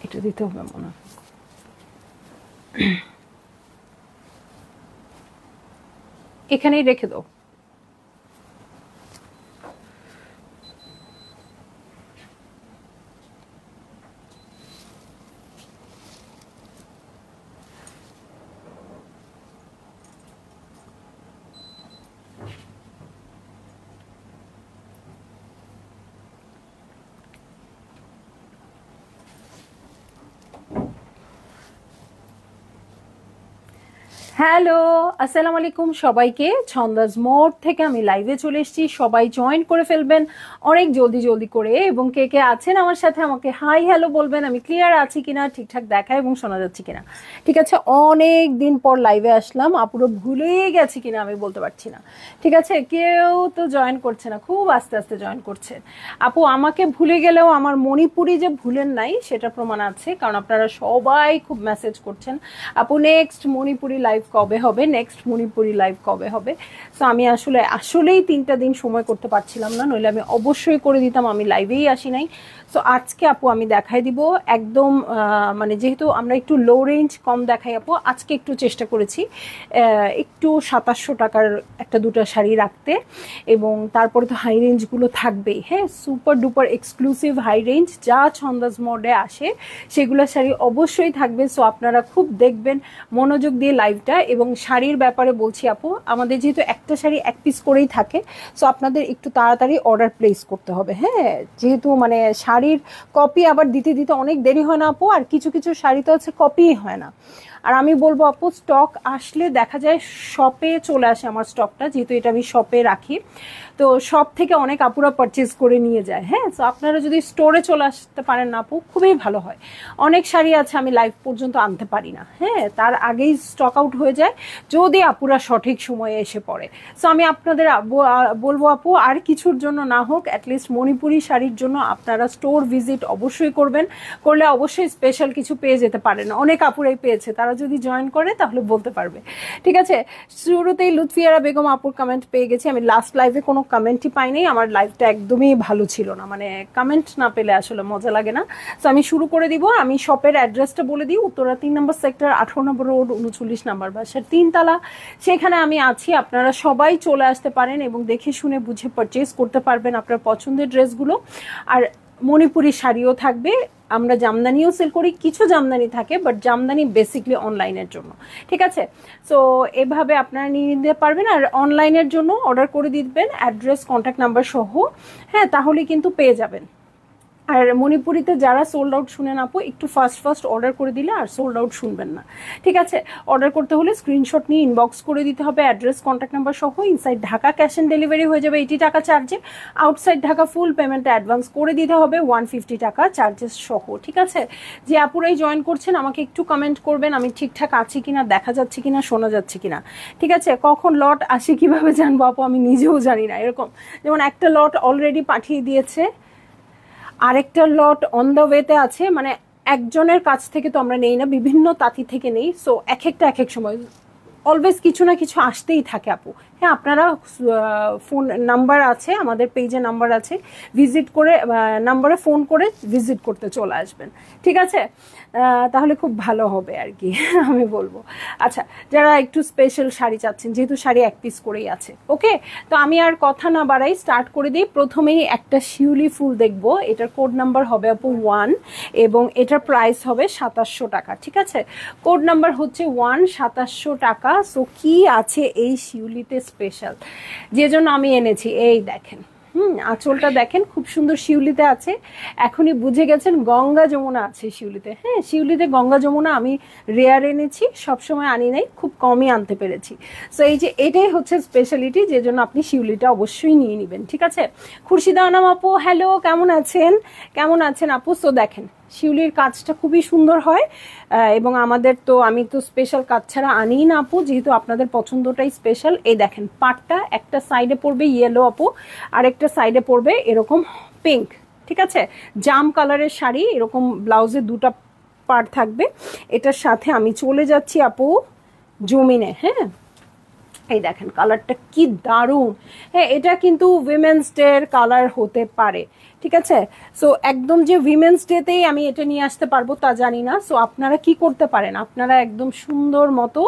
এটা দিতে হবে মনে হয়, এখানেই রেখে দাও। হ্যালো, আসসালামু আলাইকুম সবাইকে। ছন্দাজ মোড থেকে আমি লাইভে চলে এসেছি, সবাই জয়েন করে ফেলবেন অনেক জলদি জলদি করে, এবং কে কে আছেন আমার সাথে আমাকে হাই হ্যালো বলবেন, আমি ক্লিয়ার আছি কিনা, ঠিকঠাক দেখা এবং শোনা যাচ্ছে কিনা। ঠিক আছে, অনেক দিন পর লাইভে আসলাম, আপুরো ভুলে গেছি কিনা আমি বলতে পারছি না। ঠিক আছে, কেউ তো জয়েন করছে না, খুব আস্তে আস্তে জয়েন করছে। আপু আমাকে ভুলে গেলেও আমার মণিপুরি যে ভুলেন নাই সেটা প্রমাণ আছে, কারণ আপনারা সবাই খুব মেসেজ করছেন আপু নেক্সট মণিপুরি লাইভ কবে হবে, নেক্সট মণিপুরি লাইভ কবে হবে। সো আমি আসলেই 3টা দিন সময় করতে পারছিলাম না, নইলে আমি অবশ্যই করে দিতাম, আমি লাইভেই আসি নাই। সো আজকে আপু আমি দেখাই দিব একদম, মানে যেহেতু আমরা একটু লো রেঞ্জ কম দেখাই আপু, আজকে একটু চেষ্টা করেছি একটু 2700 টাকার একটা দুটো শাড়ি রাখতে, এবং তারপরে তো হাই রেঞ্জগুলো থাকবেই। হ্যাঁ, super duper exclusive high range যা ছন্দাজ মোডে আসে সেগুলো শাড়ি অবশ্যই থাকবে। সো আপনারা খুব দেখবেন মনোযোগ দিয়ে লাইভটা। এবং শাড়ির ব্যাপারে বলছি আপু, আমাদের যেহেতু একটা শাড়ি এক পিস করেই থাকে, সো আপনাদের একটু তাড়াতাড়ি অর্ডার প্লেস করতে হবে। হ্যাঁ, যেহেতু মানে শাড়ির কপি আবার দিতে দিতে অনেক দেরি হয় না আপু, আর কিছু কিছু শাড়ি তো আছে কপিই হয় না। আর আমি বলবো আপু, স্টক আসলে দেখা যায় শপে চলে আসে আমার স্টকটা, যেহেতু এটা আমি শপে রাখি, তো শপ থেকে অনেক আপুরা পারচেজ করে নিয়ে যায়। হ্যাঁ, তো আপনারা যদি স্টোরে চলে আসতে পারেন না আপু, খুবই ভালো হয়। অনেক শাড়ি আছে আমি লাইভ পর্যন্ত আনতে পারি না, হ্যাঁ, তার আগেই স্টক আউট হয়ে যায় যদি আপুরা সঠিক সময়ে এসে পড়ে। সো আমি আপনাদের বলবো আপু, আর কিছুর জন্য না হোক, অ্যাটলিস্ট মণিপুরি শাড়ির জন্য আপনারা স্টোর ভিজিট অবশ্যই করবেন, করলে অবশ্যই স্পেশাল কিছু পেয়ে যেতে পারেন। অনেক আপুরাই পেয়েছে, তারা যদি জয়েন করে তাহলে বলতে পারবে। ঠিক আছে, শুরুতেই লুৎফিয়ারা বেগম আপুর কমেন্ট পেয়ে গেছি। আমি লাস্ট লাইভে কোনো কমেন্টই পাইনি, আমার লাইভটা একদমই ভালো ছিল না, মানে কমেন্ট না পেলে আসলে মজা লাগে না। তো আমি শুরু করে দিব। আমি শপের অ্যাড্রেসটা বলে দিই, উত্তরা 3 নম্বর সেক্টর, 18 নম্বর রোড, 39 নম্বর বাসার 3 তলা, সেখানে আমি আছি। আপনারা সবাই চলে আসতে পারেন এবং দেখে শুনে বুঝে পারচেজ করতে পারবেন আপনার পছন্দের ড্রেসগুলো। আর মণিপুরি শাড়িও থাকবে, আমরা জামদানিও সেল করি, কিছু জামদানি থাকে, বাট জামদানি বেসিকলি অনলাইনের জন্য। ঠিক আছে, সো এভাবে আপনারা নিয়ে নিতে পারবেন। আর অনলাইনের জন্য অর্ডার করে দিবেন অ্যাড্রেস কন্ট্যাক্ট নাম্বার সহ, হ্যাঁ, তাহলে কিন্তু পেয়ে যাবেন। আর মণিপুরিতে যারা সোল্ড আউট শুনেন আপু, একটু ফার্স্ট অর্ডার করে দিলে আর সোল্ড আউট শুনবেন না। ঠিক আছে, অর্ডার করতে হলে স্ক্রিনশট নিয়ে ইনবক্স করে দিতে হবে অ্যাড্রেস কন্ট্যাক্ট নাম্বার সহ। Inside Dhaka cash on delivery হয়ে যাবে 80 টাকা চার্জে, outside Dhaka full payment advance করে দিতে হবে 150 টাকা চার্জেস সহ। ঠিক আছে, যে আপুরাই জয়েন করছেন আমাকে একটু কমেন্ট করবেন আমি ঠিকঠাক আছি কিনা, দেখা যাচ্ছে কিনা, শোনা যাচ্ছে কিনা। ঠিক আছে, কখন লট আসে কিভাবে জানবো আপু, আমি নিজেও জানি না। এরকম যেমন একটা লট অলরেডি পাঠিয়ে দিয়েছে, আরেকটা লট অন দ্য ওয়েতে আছে, মানে একজনের কাছ থেকে তো আমরা নেই না, বিভিন্ন তাঁতি থেকে নেই। সো এক এক সময় অলওয়েজ কিছু না কিছু আসতেই থাকে আপু। হ্যাঁ, আপনারা ফোন নাম্বার আছে, আমাদের পেজে নাম্বার আছে, ভিজিট করে নাম্বারে ফোন করে ভিজিট করতে চলে আসবেন। ঠিক আছে, তাহলে খুব ভালো হবে আর কি আমি বলবো। আচ্ছা, যারা একটু স্পেশাল শাড়ি চাচ্ছেন, যেহেতু শাড়ি এক পিস করেই আছে, ওকে, তো আমি আর কথা না বাড়াই স্টার্ট করে দিই। প্রথমেই একটা শিউলি ফুল দেখবো, এটার কোড নাম্বার হবে আপু 1 এবং এটার প্রাইস হবে 2700 টাকা। ঠিক আছে, কোড নাম্বার হচ্ছে 1, 2700 টাকা। সো কি আছে এই শিউলিতে স্পেশাল, যে জন্য আমি এনেছি, এই দেখেন, আঁচলটা দেখেন খুব সুন্দর শিউলিতে আছে। এখনই বুঝে গেছেন গঙ্গা যমুনা আছে শিউলিতে। হ্যাঁ, শিউলিতে গঙ্গা যমুনা আমি রেয়ার এনেছি, সবসময় আনি নাই, খুব কমই আনতে পেরেছি। সো এই যে এটাই হচ্ছে স্পেশালিটি, যে জন্য আপনি শিউলিটা অবশ্যই নিয়ে নেবেন। ঠিক আছে, খুরশিদা আনাম আপু হ্যালো, কেমন আছেন, কেমন আছেন আপু? সো দেখেন শিউলির কাজটা খুবই সুন্দর হয়, এবং আমি তো স্পেশাল কাজ ছাড়া আনিই না আপু, যেহেতু আপনাদের পছন্দটাই স্পেশাল। এই দেখেন পাটটা একটা সাইডে পড়বে ইয়েলো আপু, আরেকটা সাইডে পড়বে এরকম পিঙ্ক। ঠিক আছে, জাম কালারের শাড়ি, এরকম ব্লাউজে দুটা পার্ট থাকবে। এটার সাথে আমি চলে যাচ্ছি আপু জুমিনে। হ্যাঁ, এই দেখেন কালারটা কি দারুণ। হ্যাঁ, এটা কিন্তু উইমেন্স ডের কালার হতে পারে, ঠিক আছে। সো একদম যে উইমেন্স ডেতেই আমি এটা নিয়ে আসতে পারবো তা জানি না। সো আপনারা কি করতে পারেন, আপনারা একদম সুন্দর মতো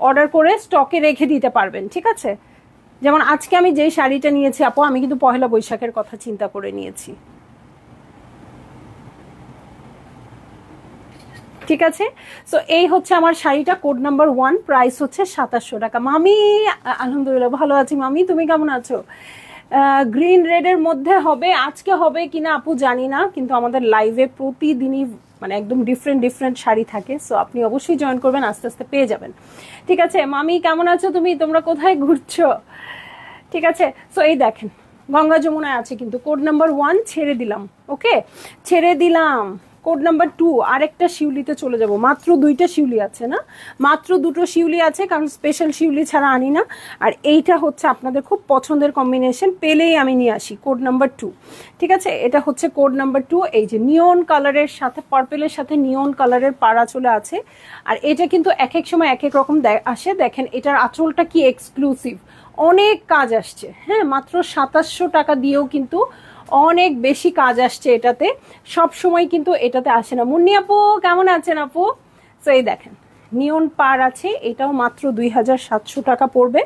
অর্ডার করে স্টকে রেখে দিতে পারবেন, ঠিক আছে। যেমন আজকে আমি যেই শাড়িটা নিয়েছি আপু, আমি কিন্তু পহেলা বৈশাখের কথা চিন্তা করে নিয়েছি, ঠিক আছে। সো এই হচ্ছে আমার শাড়িটা, কোড নাম্বার 1, প্রাইস হচ্ছে 2700 টাকা। মামি আলহামদুলিল্লাহ ভালো আছি, মামি তুমি কেমন আছো? গ্রিন রেডের মধ্যে হবে, আজকে হবে কিনা আপু জানি না, কিন্তু আমাদের লাইভে প্রতিদিনই মানে একদম ডিফারেন্ট ডিফারেন্ট শাড়ি থাকে। সো আপনি অবশ্যই জয়েন করবেন, আস্তে আস্তে পেয়ে যাবেন, ঠিক আছে। মামি কেমন আছো তুমি, তোমরা কোথায় ঘুরছো? ঠিক আছে। সো এই দেখেন গঙ্গা যমুনায় আছে কিন্তু কোড নাম্বার 1 ছেড়ে দিলাম, ওকে ছেড়ে দিলাম। কোড নাম্বার 2 আরেকটা শিউলিতে চলে যাব, মাত্র 2টা শিউলি আছে না, মাত্র 2টো শিউলি আছে, কারণ স্পেশাল শিউলি ছাড়া আনি না। আর এইটা হচ্ছে আপনাদের খুব পছন্দের কম্বিনেশন, পেলেই আমি নিয়ে আসি, কোড নাম্বার 2, ঠিক আছে। এটা হচ্ছে কোড নাম্বার 2, এই যে নিয়ন কালারের সাথে পার্পেলের সাথে নিয়ন কালারের পাড়া চলে আছে। আর এটা কিন্তু এক এক সময় এক এক রকম আসে, দেখেন এটার আঁচলটা কি এক্সক্লুসিভ, অনেক কাজ আসছে। হ্যাঁ, মাত্র 2700 টাকা দিয়েও কিন্তু অনেক বেশি কাজ আসছে এটাতে, সব সময় কিন্তু এটাতে আসে না। মুন্নি আপু কেমন আছেন আপু? তো এই দেখেন নিয়ন পার আছে, এটাও মাত্র 2700 টাকা পড়বে।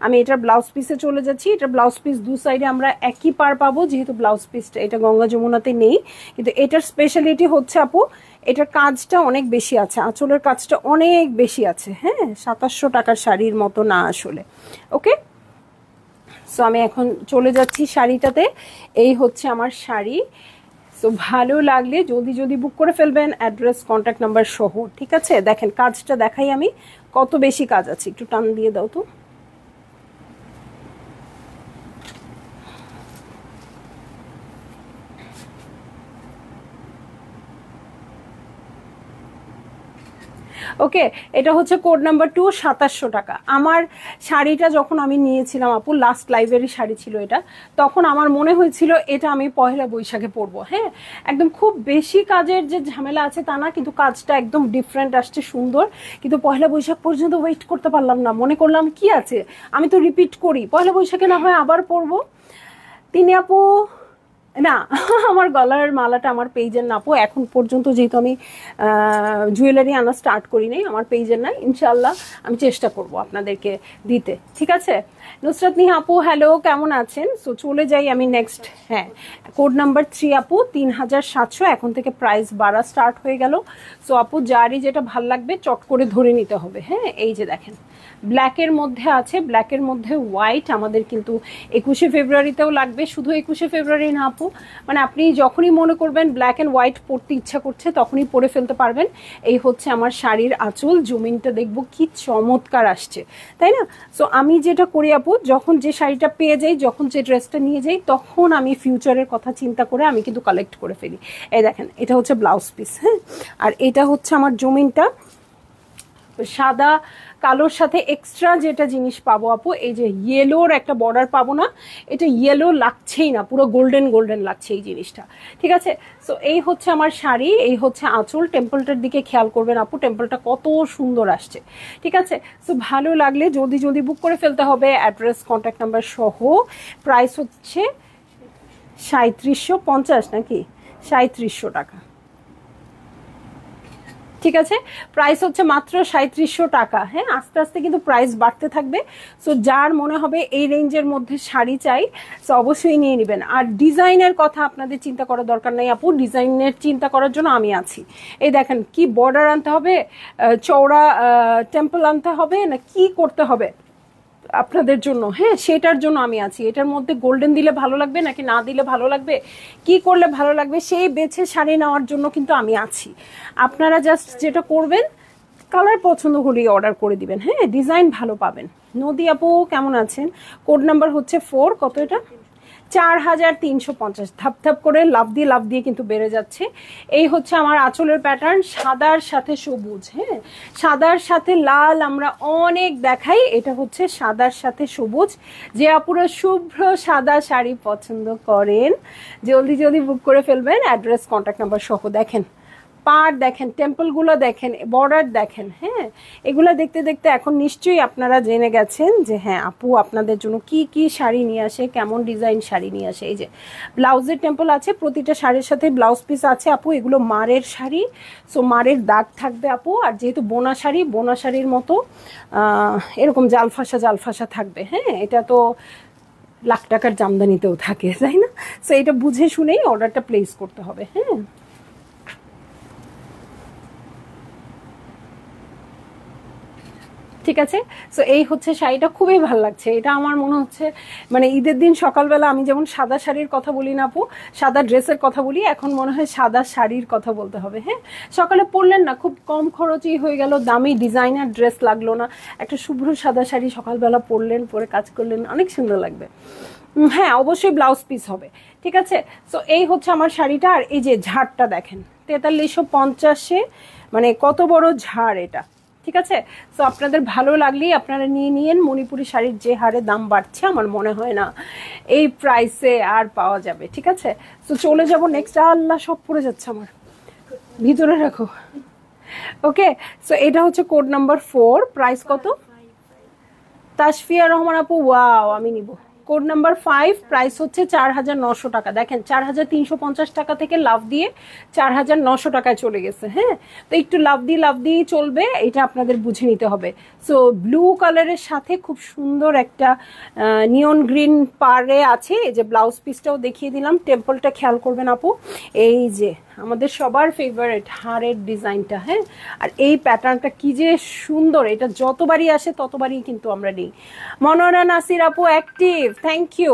আমি এটার ব্লাউজ পিসে চলে যাচ্ছি। এটার ব্লাউজ পিস দু সাইডে আমরা একই পার পাবো, যেহেতু ব্লাউজ পিসটা এটা গঙ্গা যমুনাতে নেই, কিন্তু এটার স্পেশালিটি হচ্ছে আপু এটার কাজটা অনেক বেশি আছে, আঁচলের কাজটা অনেক বেশি আছে। হ্যাঁ, 2700 টাকার শাড়ির মতো না আসলে, ওকে। সো আমি এখন চলে যাচ্ছি শাড়িটাতে, এই হচ্ছে আমার শাড়ি। সো ভালো লাগলে জলদি জলদি বুক করে ফেলবেন, অ্যাড্রেস কন্ট্যাক্ট নাম্বার সহ, ঠিক আছে। দেখেন কাজটা দেখাই আমি, কত বেশি কাজ আছে, একটু টান দিয়ে দাও তো। ওকে, এটা হচ্ছে কোড নাম্বার 2, 2700 টাকা। আমার শাড়িটা যখন আমি নিয়েছিলাম আপু, লাস্ট লাইভেরই শাড়ি ছিল এটা, তখন আমার মনে হয়েছিল এটা আমি পহেলা বৈশাখে পরবো। হ্যাঁ, একদম খুব বেশি কাজের যে ঝামেলা আছে তা না, কিন্তু কাজটা একদম ডিফারেন্ট আসছে, সুন্দর। কিন্তু পহেলা বৈশাখ পর্যন্ত ওয়েট করতে পারলাম না, মনে করলাম কি আছে, আমি তো রিপিট করি, পহেলা বৈশাখে না হয় আবার পরবো। তিনি আপু না, আমার গলার মালাটা আমার পেজের না আপু, এখন পর্যন্ত যেহেতু আমি জুয়েলারি আনা স্টার্ট করি নাই, আমার পেজের না, ইনশাল্লাহ আমি চেষ্টা করব আপনাদেরকে দিতে, ঠিক আছে। নুসরাত নিহা আপু হ্যালো, কেমন আছেন? সো চলে যাই আমি নেক্সট। হ্যাঁ, কোড নাম্বার 3 আপু 3700, এখন থেকে প্রাইস বাড়া স্টার্ট হয়ে গেল। সো আপু যারই যেটা ভাল লাগবে চট করে ধরে নিতে হবে। হ্যাঁ, এই যে দেখেন ব্ল্যাকের মধ্যে আছে, ব্ল্যাকের মধ্যে হোয়াইট, আমাদের কিন্তু 21শে ফেব্রুয়ারিতেও লাগবে, শুধু 21শে ফেব্রুয়ারি না আপু, মানে আপনি যখনই মনে করবেন ব্ল্যাক অ্যান্ড হোয়াইট পরতে ইচ্ছা করছে তখনই পরে ফেলতে পারবেন। এই হচ্ছে আমার শাড়ির আঁচল, জমিনটা দেখবো কি চমৎকার আসছে, তাই না? সো আমি যেটা করি আপু, যখন যে শাড়িটা পেয়ে যাই, যখন যে ড্রেসটা নিয়ে যাই, তখন আমি ফিউচারের কথা চিন্তা করে আমি কিন্তু কালেক্ট করে ফেলি। এই দেখেন এটা হচ্ছে ব্লাউজ পিস, হ্যাঁ, আর এটা হচ্ছে আমার জমিনটা। সাদা কালোর সাথে এক্সট্রা যেটা জিনিস পাবো আপু, এই যে ইয়েলোর একটা বর্ডার পাবো না, এটা ইয়েলো লাগছেই না, পুরো গোল্ডেন গোল্ডেন লাগছে এই জিনিসটা, ঠিক আছে। সো এই হচ্ছে আমার শাড়ি, এই হচ্ছে আঁচল। টেম্পলটার দিকে খেয়াল করবেন আপু, টেম্পলটা কত সুন্দর আসছে, ঠিক আছে। সো ভালো লাগলে জলদি জলদি বুক করে ফেলতে হবে, অ্যাড্রেস কন্ট্যাক্ট নাম্বার সহ। প্রাইস হচ্ছে 3750 নাকি 3700 টাকা, ঠিক আছে। প্রাইস হচ্ছে মাত্র 3700 টাকা। হ্যাঁ, আস্তে আস্তে কিন্তু প্রাইস বাড়তে থাকবে। সো যার মনে হবে এই রেঞ্জের মধ্যে শাড়ি চাই, সো অবশ্যই নিয়ে নেবেন। আর ডিজাইনের কথা আপনাদের চিন্তা করার দরকার নেই আপু, ডিজাইনের চিন্তা করার জন্য আমি আছি। এই দেখেন কি বর্ডার আনতে হবে, চওড়া টেম্পল আনতে হবে, না কি করতে হবে আপনাদের জন্য, হ্যাঁ সেটার জন্য আমি আছি। এটার মধ্যে গোল্ডেন দিলে ভালো লাগবে নাকি না দিলে ভালো লাগবে, কি করলে ভালো লাগবে, সেই বেছে শাড়ি নেওয়ার জন্য কিন্তু আমি আছি। আপনারা জাস্ট যেটা করবেন, কালার পছন্দ হলেই অর্ডার করে দিবেন। হ্যাঁ, ডিজাইন ভালো পাবেন। নদী আপু কেমন আছেন? কোড নাম্বার হচ্ছে 4, কত এটা, 4350। ধাপ ধাপ করে লাভ দিয়ে কিন্তু বেড়ে যাচ্ছে। এই হচ্ছে আমার আঁচলের প্যাটার্ন, সাদার সাথে সবুজ। হ্যাঁ, সাদার সাথে লাল আমরা অনেক দেখাই, এটা হচ্ছে সাদার সাথে সবুজ। যে আপুরা শুভ্র সাদা শাড়ি পছন্দ করেন জলদি জলদি বুক করে ফেলবেন, অ্যাড্রেস কন্ট্যাক্ট নাম্বার সহ। দেখেন পাড় দেখেন, টেম্পলগুলো দেখেন, বর্ডার দেখেন। হ্যাঁ, এগুলো দেখতে দেখতে এখন নিশ্চয়ই আপনারা জেনে গেছেন যে হ্যাঁ আপু আপনাদের জন্য কি কি শাড়ি নিয়ে আসে, কেমন ডিজাইন শাড়ি নিয়ে আসে। এই যে ব্লাউজের টেম্পল আছে, প্রতিটা শাড়ির সাথে ব্লাউজ পিস আছে আপু। এগুলো মারের শাড়ি, সো মারের দাগ থাকবে আপু। আর যেহেতু বোনা শাড়ি, বোনা শাড়ির মতো এরকম জালফাসা থাকবে। হ্যাঁ, এটা তো লাখ টাকার জামদানিতেও থাকে, তাই না? সো এটা বুঝে শুনেই অর্ডারটা প্লেস করতে হবে। হ্যাঁ, ঠিক আছে। সো এই হচ্ছে শাড়িটা, খুবই ভালো লাগছে এটা। আমার মনে হচ্ছে মানে ঈদের দিন সকালবেলা আমি যেমন সাদা শাড়ির কথা বলি না আপু, সাদা ড্রেসের কথা বলি, এখন মনে হয় সাদা শাড়ির কথা বলতে হবে। হ্যাঁ, সকালে পরলেন না, খুব কম খরচই হয়ে গেল, দামি ডিজাইনার ড্রেস লাগলো না, একটা শুভ্র সাদা শাড়ি সকালবেলা পরলেন, পরে কাজ করলেন, অনেক সুন্দর লাগবে। হ্যাঁ, অবশ্যই ব্লাউজ পিস হবে। ঠিক আছে, সো এই হচ্ছে আমার শাড়িটা। আর এই যে ঝাড়টা দেখেন, 4350, মানে কত বড় ঝাড় এটা। ঠিক আছে, সো আপনাদের ভালো লাগলেই আপনারা নিয়ে নিয়েন। মণিপুরি শাড়ির যে হারে দাম বাড়ছে, আমার মনে হয় না এই প্রাইসে আর পাওয়া যাবে। ঠিক আছে, সো চলে যাব নেক্সট। আল্লাহ, সব পড়ে যাচ্ছে আমার, ভিতরে রাখো। ওকে, সো এটা হচ্ছে কোড নাম্বার 4। প্রাইস কত? তাসফিয়া রহমান আপু, ওয়াও, আমি নিব। কোড নাম্বার 5, প্রাইস হচ্ছে 4900 টাকা। দেখেন 4350 টাকা থেকে লাভ দিয়ে 4900 টাকায় চলে গেছে। হ্যাঁ, তো একটু লাভ দিয়ে চলবে, এটা আপনাদের বুঝে নিতে হবে। সো ব্লু কালারের সাথে খুব সুন্দর একটা নিয়ন গ্রিন পারে আছে। এই যে ব্লাউজ পিসটাও দেখিয়ে দিলাম, টেম্পলটা খেয়াল করবেন আপু। এই যে আমাদের সবার ফেভারিট হারের ডিজাইনটা। হ্যাঁ, আর এই প্যাটার্নটা কি যে সুন্দর, এটা যতবারই আসে ততবারই কিন্তু আমরা নিই। মনোরা নাসির আপু অ্যাক্টিভ, থ্যাংক ইউ।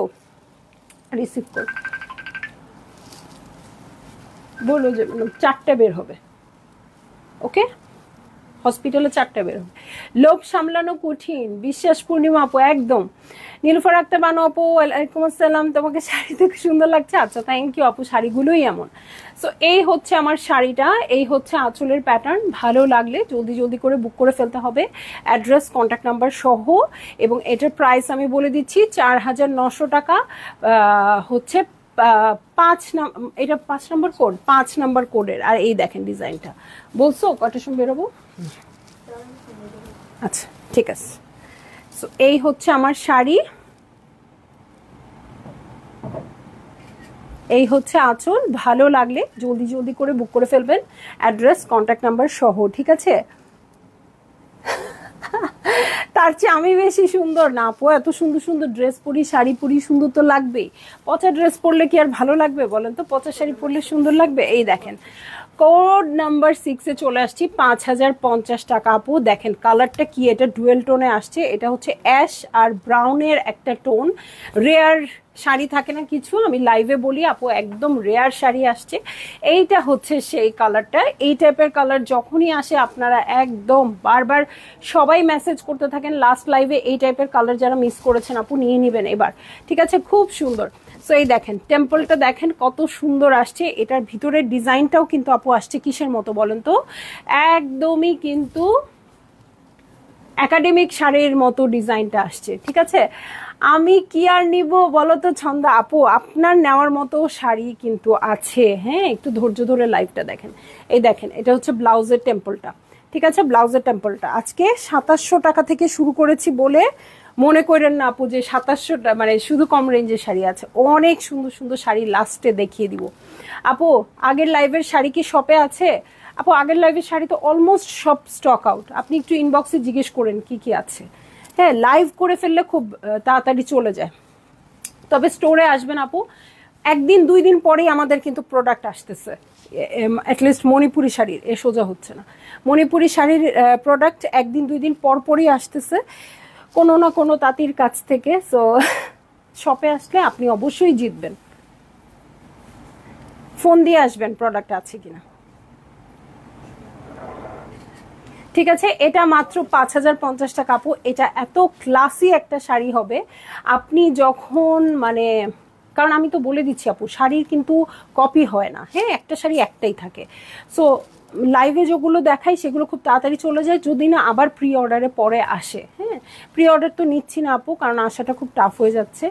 রিসিভ করো, বলো যে 4টে বের হবে। ওকে, হসপিটালে 4টে বের হবে। লোভ সামলানো কঠিন, বিশ্বাস পূর্ণিমা আপু একদম। নীলুফার আক্তার বানু আপু, ওয়ালাইকুম আসসালাম, তোমাকে শাড়িতে খুব সুন্দর লাগছে। আচ্ছা, থ্যাংক ইউ আপু, শাড়িগুলোই এমন। সো এই হচ্ছে আমার শাড়িটা, এই হচ্ছে আঁচলের প্যাটার্ন। ভালো লাগলে জলদি জলদি করে বুক করে ফেলতে হবে, অ্যাড্রেস কন্ট্যাক্ট নাম্বার সহ। এবং এটার প্রাইস আমি বলে দিচ্ছি 4900 টাকা। হচ্ছে 5 এটা 5 নম্বর কোড, 5 নম্বর কোডের। আর এই দেখেন ডিজাইনটা, বলছো কটার সময় বেরোবো? আচ্ছা, ঠিক আছে। সো এই হচ্ছে আমার শাড়ি, এই হচ্ছে আঁচল। ভালো লাগলে জলদি জলদি করে বুক করে ফেলবেন, অ্যাড্রেস কন্ট্যাক্ট নাম্বার সহ। ঠিক আছে, তার চেয়ে আমি বেশি সুন্দর না আপু? এত সুন্দর সুন্দর ড্রেস পরি, শাড়ি পরি, সুন্দর তো লাগবেই। পচা ড্রেস পরলে কি আর ভালো লাগবে বলেন তো? পচা শাড়ি পরলে সুন্দর লাগবে? এই দেখেন কোড নাম্বার 6-এ চলে আসছি, 5050 টাকা আপু। দেখেন কালারটা কি, এটা ডুয়েল টোনে আসছে। এটা হচ্ছে অ্যাশ আর ব্রাউনের একটা টোন। রেয়ার শাড়ি থাকে না কিছু, আমি লাইভে বলি আপু একদম রেয়ার শাড়ি আসছে। এইটা হচ্ছে সেই কালারটা। এই টাইপের কালার যখনই আসে আপনারা একদম বারবার সবাই মেসেজ করতে থাকেন লাস্ট লাইভে, এই টাইপের কালার যারা মিস করেছেন আপু নিয়ে নেবেন এবার। ঠিক আছে, খুব সুন্দর। সো এই দেখেন টেম্পলটা দেখেন কত সুন্দর আসছে। এটার ভিতরের ডিজাইনটাও কিন্তু আপু আসছে কিসের মতো বলেন তো? একদমই কিন্তু একাডেমিক শাড়ির মতো ডিজাইনটা আসছে। ঠিক আছে, আমি কি আর নিব বলো তো ছন্দা আপু? আপনার নেওয়ার মতো শাড়ি কিন্তু আছে। হ্যাঁ, একটু ধৈর্য ধরে লাইভটা দেখেন। এই দেখেন এটা হচ্ছে ব্লাউজের টেম্পলটা। ঠিক আছে, ব্লাউজের টেম্পলটা আজকে 2700 টাকা থেকে শুরু করেছি বলে মনে করেন না আপু যে 2700 মানে শুধু কম রেঞ্জের শাড়ি আছে। অনেক সুন্দর সুন্দর শাড়ি লাস্টে দেখিয়ে দিব আপু। আগের লাইভের শাড়ি কি শপে আছে আপু? আগের লাইভের শাড়ি তো অলমোস্ট সব স্টক আউট। আপনি একটু ইনবক্সে জিজ্ঞেস করেন কি কি আছে। হ্যাঁ, লাইভ করে ফেললে খুব তাড়াতাড়ি চলে যায়। তবে স্টোরে আসবেন আপু, 1-2 দিন পরেই আমাদের কিন্তু প্রোডাক্ট আসতেছে। অ্যাটলিস্ট মণিপুরি শাড়ির এ সোজা হচ্ছে না। মণিপুরি শাড়ির প্রোডাক্ট 1-2 দিন পর পরই আসতেছে কোনো না কোনো তাঁতির কাছ থেকে। সো শপে আসলে আপনি অবশ্যই জিতবেন। ফোন দিয়ে আসবেন প্রোডাক্ট আছে কিনা। ঠিক আছে, এটা মাত্র 5050 টাকা আপু। এটা এত ক্লাসি একটা শাড়ি হবে আপনি যখন মানে, কারণ আমি তো বলে দিচ্ছি আপু শাড়ির কিন্তু কপি হয় না। হ্যাঁ, একটা শাড়ি একটাই থাকে। সো লাইভে যেগুলো দেখাই সেগুলো খুব তাড়াতাড়ি চলে যায় যদি না আবার প্রি অর্ডারে পরে আসে। হ্যাঁ, প্রি অর্ডার তো নিচ্ছি না আপু, কারণ আসাটা খুব টাফ হয়ে যাচ্ছে।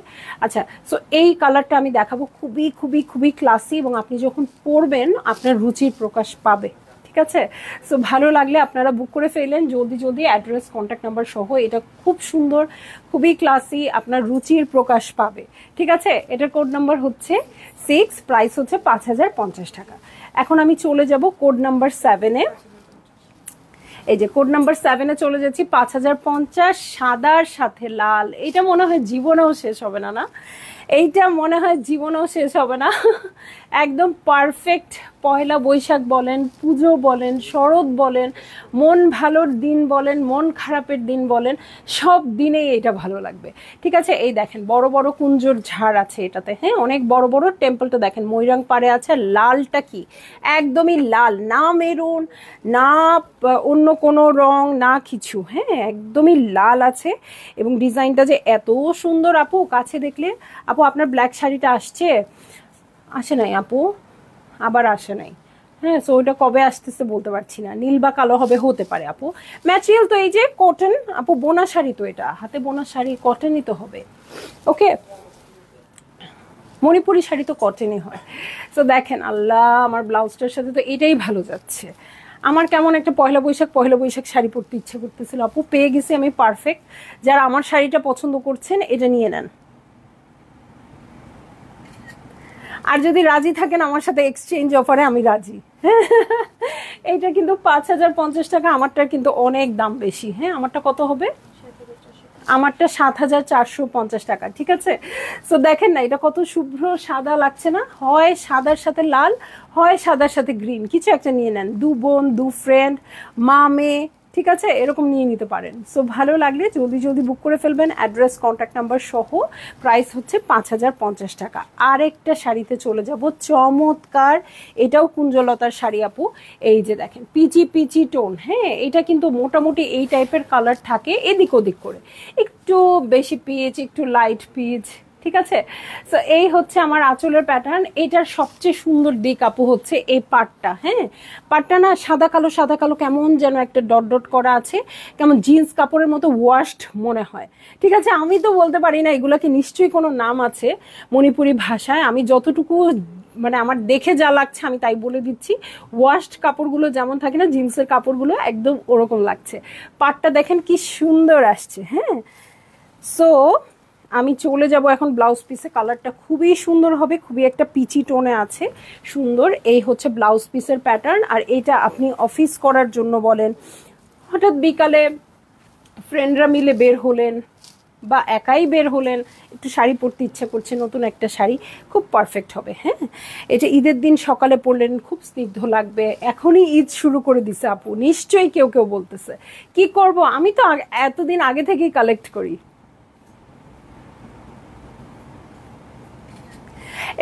আচ্ছা, সো এই কালারটা আমি দেখাবো, খুবই খুবই খুবই ক্লাসি এবং আপনি যখন পরবেন আপনার রুচির প্রকাশ পাবে। ঠিক আছে? সো ভালো লাগলে আপনারা বুক করে ফেলেন জলদি জলদি, অ্যাড্রেস কন্ট্যাক্ট নাম্বার সহ। এটা খুব সুন্দর, খুবই ক্লাসি, আপনার রুচির প্রকাশ পাবে। ঠিক আছে, এটার কোড নাম্বার হচ্ছে 6, প্রাইস হচ্ছে 5050 টাকা। এখন আমি চলে যাব কোড নাম্বার 7-এ। এই যে কোড নাম্বার 7-এ চলে যাচ্ছি, 5050, সাদার সাথে লাল। এটা মনে হয় জীবনেও শেষ হবে না, না? এইটা মনে হয় জীবনেও শেষ হবে না। একদম পারফেক্ট পয়লা বৈশাখ বলেন, পুজো বলেন, শরৎ বলেন, মন ভালোর দিন বলেন, মন খারাপের দিন বলেন, সব দিনেই এটা ভালো লাগবে। ঠিক আছে, এই দেখেন বড় বড় কুঞ্জর ঝাড় আছে এটাতে, হ্যাঁ, অনেক বড় বড়। টেম্পলটা দেখেন ময়ূরাং পাড়ে আছে। লালটা কি একদমই লাল, না মেরুন, না অন্য কোনো রং, না কিছু, হ্যাঁ, একদমই লাল আছে। এবং ডিজাইনটা যে এত সুন্দর আপু, কাছে দেখলে। আপু আপনার ব্ল্যাক শাড়িটা আসে নাই আপু, আবার আসে নাই। হ্যাঁ, সো ওইটা কবে আসতেছে বলতে পারছি না, নীল বা কালো হবে, হতে পারে আপু। ম্যাটেরিয়াল তো এই যে কটন আপু, বোনা শাড়ি তো, এটা হাতে বোনা শাড়ি, কটনই তো হবে। ওকে, মণিপুরি শাড়ি তো কটনই হয়। তো দেখেন, আল্লাহ, আমার ব্লাউজটার সাথে তো এটাই ভালো যাচ্ছে। আমার কেমন একটা পয়লা বৈশাখ শাড়ি পরতে ইচ্ছে করতেছিল আপু, পেয়ে গেছি আমি পারফেক্ট। যারা আমার শাড়িটা পছন্দ করছেন এটা নিয়ে নেন। আর যদি রাজি থাকেন আমার সাথে এক্সচেঞ্জ অফারে, আমি রাজি। এইটা কিন্তু 5050 টাকা, আমারটা কিন্তু অনেক দাম বেশি। হ্যাঁ, আমারটা কত হবে? আমারটা 7450 টাকা। ঠিক আছে, সো দেখেন না এটা কত শুভ্র সাদা লাগছে না? হয় সাদার সাথে লাল, হয় সাদার সাথে গ্রিন, কিছু একটা নিয়ে নেন। দু বোন, দু ফ্রেন্ড, মা মেয়ে, ঠিক আছে, এরকম নিয়ে নিতে পারেন। সো ভালো লাগলে জলদি জলদি বুক করে ফেলবেন, অ্যাড্রেস কন্ট্যাক্ট নাম্বার সহ। প্রাইস হচ্ছে 5050 টাকা। আরেকটা শাড়িতে চলে যাব, চমৎকার, এটাও কুঞ্জলতার শাড়ি আপু। এই যে দেখেন পিচি পিচি টোন, হ্যাঁ, এটা কিন্তু মোটামুটি এই টাইপের কালার থাকে, এদিক ওদিক করে, একটু বেশি পিচ, একটু লাইট পিচ। ঠিক আছে, সো এই হচ্ছে আমার আঁচলের প্যাটার্ন। এটার সবচেয়ে সুন্দর দিক আপু হচ্ছে এই পাটটা। হ্যাঁ, পাটটা না সাদা কালো সাদা কালো, কেমন যেন একটা ডট ডট করা আছে, কেমন জিন্স কাপড়ের মতো ওয়াশড মনে হয়। ঠিক আছে, আমি তো বলতে পারি না, এগুলোকে নিশ্চয়ই কোনো নাম আছে মণিপুরি ভাষায়। আমি যতটুকু মানে আমার দেখে যা লাগছে আমি তাই বলে দিচ্ছি। ওয়াশড কাপড়গুলো যেমন থাকে না, জিন্সের কাপড়গুলো একদম ওরকম লাগছে। পাটটা দেখেন কি সুন্দর আসছে। হ্যাঁ, সো আমি চলে যাব এখন ব্লাউজ পিসে। কালারটা খুবই সুন্দর হবে, খুবই একটা পিচি টোনে আছে, সুন্দর। এই হচ্ছে ব্লাউজ পিসের প্যাটার্ন। আর এটা আপনি অফিস করার জন্য বলেন, হঠাৎ বিকালে ফ্রেন্ডরা মিলে বের হলেন বা একাই বের হলেন, একটু শাড়ি পরতে ইচ্ছা করছে, নতুন একটা শাড়ি, খুব পারফেক্ট হবে। হ্যাঁ, এটা ঈদের দিন সকালে পরলেন, খুব স্নিগ্ধ লাগবে। এখনই ঈদ শুরু করে দিছে আপু, নিশ্চয়ই কেউ কেউ বলতেছে কি করব, আমি তো এতদিন আগে থেকেই কালেক্ট করি।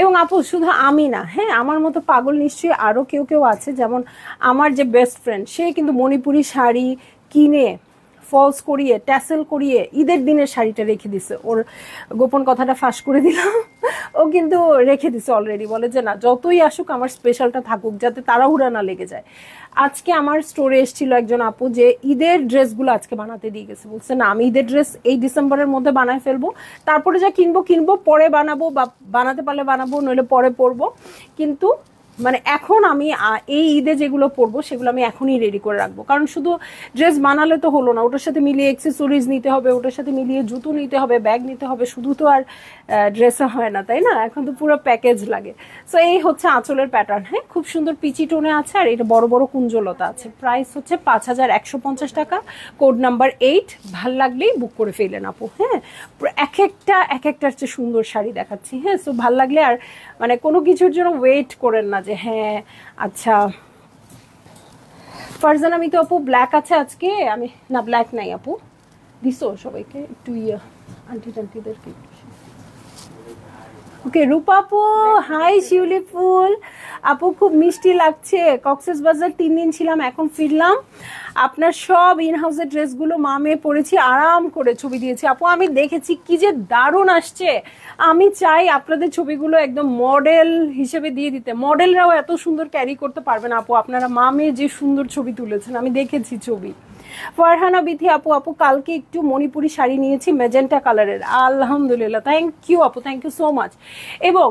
এবং আপু শুধু আমি না, হ্যাঁ, আমার মতো পাগল নিশ্চয়ই আরও কেউ কেউ আছে। যেমন আমার যে বেস্ট ফ্রেন্ড, সে কিন্তু মণিপুরি শাড়ি কিনে ফলস করিয়ে, ট্যাসেল করিয়ে ঈদের দিনের শাড়িটা রেখে দিছে। ওর গোপন কথাটা ফাঁস করে দিলাম, ও কিন্তু রেখে দিছে অলরেডি। বলে যে না, যতই আসুক আমার স্পেশালটা থাকুক, যাতে তাড়াহুড়া না লেগে যায়। আজকে আমার স্টোরে এসেছিল একজন আপু, যে ঈদের ড্রেসগুলো আজকে বানাতে দিয়ে গেছে। বলছে না, আমি ঈদের ড্রেস এই ডিসেম্বরের মধ্যে বানায় ফেলবো, তারপরে যা কিনবো পরে বানাবো, বা বানাতে পারলে বানাবো, নইলে পরে পরবো। কিন্তু মানে এখন আমি এই ঈদে যেগুলো পরবো সেগুলো আমি এখনই রেডি করে রাখবো। কারণ শুধু ড্রেস বানালে তো হলো না, ওটার সাথে মিলিয়ে অ্যাক্সেসরিজ নিতে হবে, ওটার সাথে মিলিয়ে জুতো নিতে হবে, ব্যাগ নিতে হবে, শুধু তো আর ড্রেসে হয় না, তাই না? এখন তো পুরো প্যাকেজ লাগে। সো এই হচ্ছে আঁচলের প্যাটার্ন। হ্যাঁ, খুব সুন্দর পিচি টোনে আছে, আর এটা বড় বড় কুঞ্জলতা আছে। প্রাইস হচ্ছে 5150 টাকা, কোড নাম্বার 8। ভাল লাগলেই বুক করে ফেলেন আপু। হ্যাঁ, এক একটার চেয়ে সুন্দর শাড়ি দেখাচ্ছি। হ্যাঁ, সো ভাল লাগলে আর মানে কোনো কিছুর জন্য ওয়েট করেন না যে হ্যাঁ আচ্ছা। ফারজান, আমি তো আপু ব্ল্যাক আছে আজকে, আমি না ব্ল্যাক নাই আপু, দিছো সবাইকে একটু আন্টি টান্টিদেরকে। ওকে, রূপা আপু হাই, শিউলি ফুল আপু, খুব মিষ্টি লাগছে। কক্সবাজার 3 দিন ছিলাম, এখন ফিরলাম। আপনার সব ইন হাউসের ড্রেসগুলো মা মেয়ে পরেছি, আরাম করে ছবি দিয়েছি আপু, আমি দেখেছি কি যে দারুণ আসছে। আমি চাই আপনাদের ছবিগুলো একদম মডেল হিসেবে দিয়ে দিতে। মডেলরাও এত সুন্দর ক্যারি করতে পারবে না আপু, আপনারা মা মেয়ে যে সুন্দর ছবি তুলেছেন, আমি দেখেছি ছবি। ফারহানা বিথি আপু, আপু কালকে একটু মণিপুরি শাড়ি নিয়েছি মেজেন্টা কালারের, আলহামদুলিল্লাহ, থ্যাংক ইউ আপু, থ্যাংক ইউ সো মাচ। এবং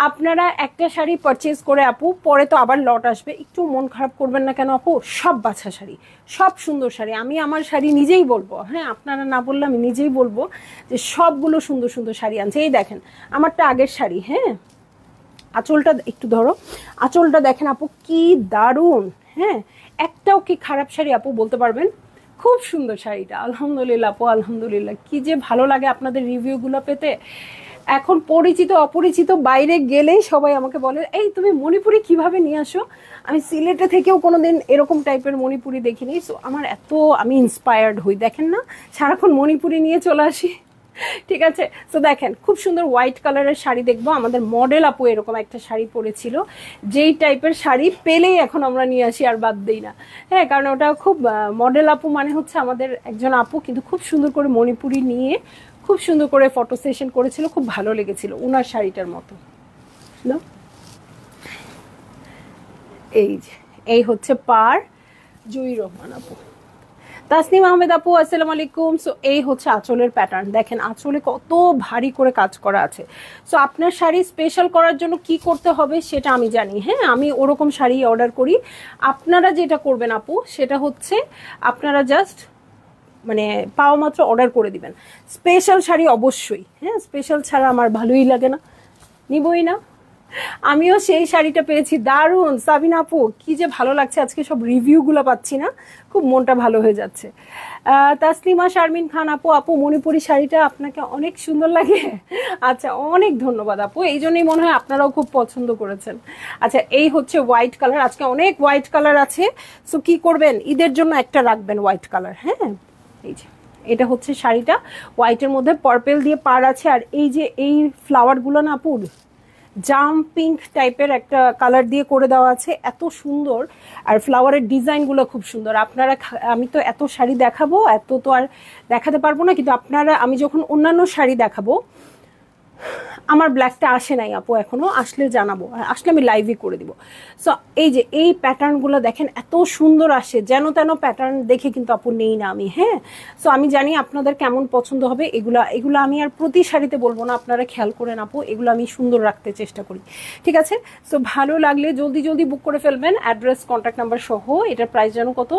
আপনারা একটা শাড়ি পারচেজ করে আপু পরে তো আবার লট আসবে, একটু মন খারাপ করবেন না কেন আপু, সব বাছা শাড়ি, সব সুন্দর শাড়ি, আমি আমার শাড়ি নিজেই বলবো, হ্যাঁ আপনারা না বললে আমি নিজেই বলবো যে সবগুলো সুন্দর সুন্দর শাড়ি আনছে। এই দেখেন আমারটা আগের শাড়ি, হ্যাঁ আঁচলটা একটু ধরো, আঁচলটা দেখেন আপু কি দারুণ, হ্যাঁ একটাও কি খারাপ শাড়ি আপু বলতে পারবেন? খুব সুন্দর শাড়িটা, আলহামদুলিল্লাহ আপু, আলহামদুলিল্লাহ। কি যে ভালো লাগে আপনাদের রিভিউগুলো পেতে। এখন পরিচিত অপরিচিত বাইরে গেলেই সবাই আমাকে বলে এই তুমি মণিপুরি কিভাবে নিয়ে আসো, আমি সিলেটে থেকেও কোনোদিন এরকম টাইপের মণিপুরি দেখিনি। সো আমার এত আমি ইন্সপায়ার্ড হই, দেখেন না সারাক্ষণ মণিপুরি নিয়ে চলে আসি। ঠিক আছে, তো দেখেন খুব সুন্দর হোয়াইট কালারের শাড়ি দেখবো। আমাদের মডেল আপু এরকম একটা শাড়ি পরেছিল, যেই টাইপের শাড়ি পেলেই এখন আমরা নিয়ে আসি, আর বাদ দিই না। হ্যাঁ কারণ ওটা খুব মডেল আপু মানে হচ্ছে আমাদের একজন আপু, কিন্তু খুব সুন্দর করে মণিপুরি নিয়ে খুব সুন্দর করে ফটো সেশন করেছিল, খুব ভালো লেগেছিল ওনার শাড়িটার মতো। এই যে এই হচ্ছে পার, জুই রহমান আপু। তাসনিম আহমেদ আপু আসসালামু আলাইকুম। সো এই হচ্ছে আঁচলের প্যাটার্ন, দেখেন আঁচলে কত ভারী করে কাজ করা আছে। সো আপনার শাড়ি স্পেশাল করার জন্য কি করতে হবে সেটা আমি জানি, হ্যাঁ আমি ওরকম শাড়ি অর্ডার করি। আপনারা যেটা করবেন আপু সেটা হচ্ছে আপনারা জাস্ট মানে পাওয়া মাত্র অর্ডার করে দিবেন। স্পেশাল শাড়ি অবশ্যই, হ্যাঁ স্পেশাল ছাড়া আমার ভালোই লাগে না, নিবই না। আমিও সেই শাড়িটা পেয়েছি, দারুণ সাবিনা আপু, কি যে ভালো লাগছে আজকে সব রিভিউগুলো পাচ্ছি না, খুব মনটা ভালো হয়ে যাচ্ছে। তাসলিমা শারমিন খান আপু, আপু মণিপুরি শাড়িটা আপনাকে অনেক সুন্দর লাগে। আচ্ছা অনেক ধন্যবাদ আপু, এই জন্যই মনে হয় আপনারাও খুব পছন্দ করেছেন। আচ্ছা এই হচ্ছে হোয়াইট কালার, আজকে অনেক হোয়াইট কালার আছে। সো কি করবেন, ঈদের জন্য একটা রাখবেন হোয়াইট কালার। হ্যাঁ এই যে এটা হচ্ছে শাড়িটা, হোয়াইটের মধ্যে পার্পেল দিয়ে পার আছে, আর এই যে এই ফ্লাওয়ারগুলো না আপু জাম পিঙ্ক টাইপের একটা কালার দিয়ে করে দেওয়া আছে, এত সুন্দর। আর ফ্লাওয়ারের ডিজাইনগুলো খুব সুন্দর। আপনারা আমি তো এত শাড়ি দেখাবো, এত তো আর দেখাতে পারবো না, কিন্তু আপনারা আমি যখন অন্যান্য শাড়ি দেখাবো, আমার ব্ল্যাকটা আসে নাই আপু এখনো, আসলে জানাবো, আসলে আমি লাইভই করে দিব। সো এই যে এই প্যাটার্নগুলো দেখেন এত সুন্দর আসে, যেন তেন প্যাটার্ন দেখে কিন্তু আপু নেই না আমি, হ্যাঁ। সো আমি জানি আপনাদের কেমন পছন্দ হবে, এগুলো আমি আর প্রতি শাড়িতে বলবো না, আপনারা খেয়াল করেন আপু, এগুলো আমি সুন্দর রাখতে চেষ্টা করি, ঠিক আছে। সো ভালো লাগলে জলদি জলদি বুক করে ফেলবেন, অ্যাড্রেস কন্ট্যাক্ট নাম্বার সহ। এটার প্রাইস যেন কত,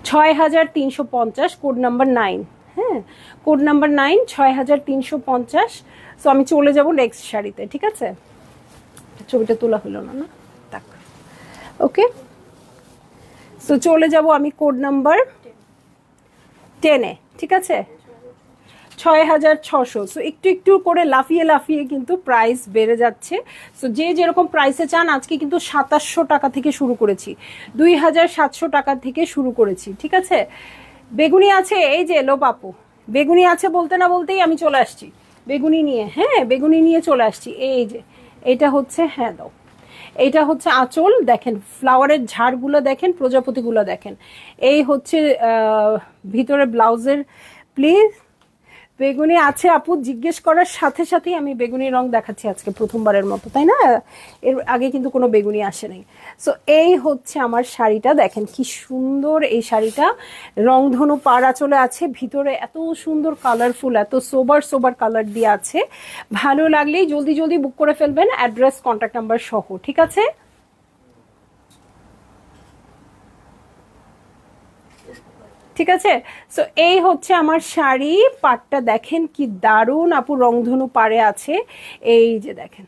6350, কোড নাম্বার 9, হ্যাঁ কোড নাম্বার 9, 6350। সো আমি চলে যাব নেক্সট শাড়িতে, ঠিক আছে। ছবিটা তোলা হলো না, না তাক, ওকে। সো চলে যাব আমি কোড নাম্বার 10-এ, ঠিক আছে, 6600। সো একটু একটু করে লাফিয়ে লাফিয়ে কিন্তু প্রাইস বেড়ে যাচ্ছে। সো যে যেরকম প্রাইসে চান, আজকে কিন্তু 2700 টাকা থেকে শুরু করেছি, 2700 টাকা থেকে শুরু করেছি, ঠিক আছে। বেগুনি আছে, এই যে লোপ আপু, বেগুনি আছে বলতে না বলতেই আমি চলে আসছি বেগুনি নিয়ে, হ্যাঁ বেগুনি নিয়ে চলে আসছি। এই যে এটা হচ্ছে, হ্যাঁ দাও, এইটা হচ্ছে আঁচল, দেখেন ফ্লাওয়ারের ঝাড়গুলো দেখেন, প্রজাপতিগুলো দেখেন। এই হচ্ছে ভিতরে ব্লাউজের, প্লিজ বেগুনি আছে আপু, জিজ্ঞেস করার সাথে সাথেই আমি বেগুনি রং দেখাচ্ছি আজকে প্রথমবারের মতো, তাই না, এর আগে কিন্তু কোনো বেগুনি আসে নাই। সো এই হচ্ছে আমার শাড়িটা, দেখেন কি সুন্দর এই শাড়িটা, রংধনু পাড়া চলে আছে, ভিতরে এত সুন্দর কালারফুল, এত সোবার সোবার কালার দিয়ে আছে। ভালো লাগলেই জলদি জলদি বুক করে ফেলবেন, অ্যাড্রেস কন্ট্যাক্ট নাম্বার সহ, ঠিক আছে। ঠিক আছে। সো এই হচ্ছে আমার শাড়ি, পাটটা দেখেন কি দারুণ আপু, রংধনু পাড়ে আছে, এই যে দেখেন